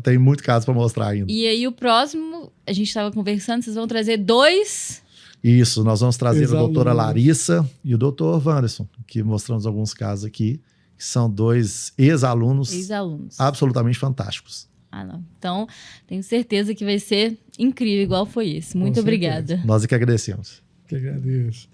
tem muito caso para mostrar ainda. E aí o próximo, a gente estava conversando, vocês vão trazer 2... Isso, nós vamos trazer a doutora Larissa e o doutor Wanderson, que mostramos alguns casos aqui, que são 2 ex-alunos absolutamente fantásticos. Não. Então, tenho certeza que vai ser incrível, igual foi esse. Muito obrigada. Nós é que agradecemos. Que agradeço.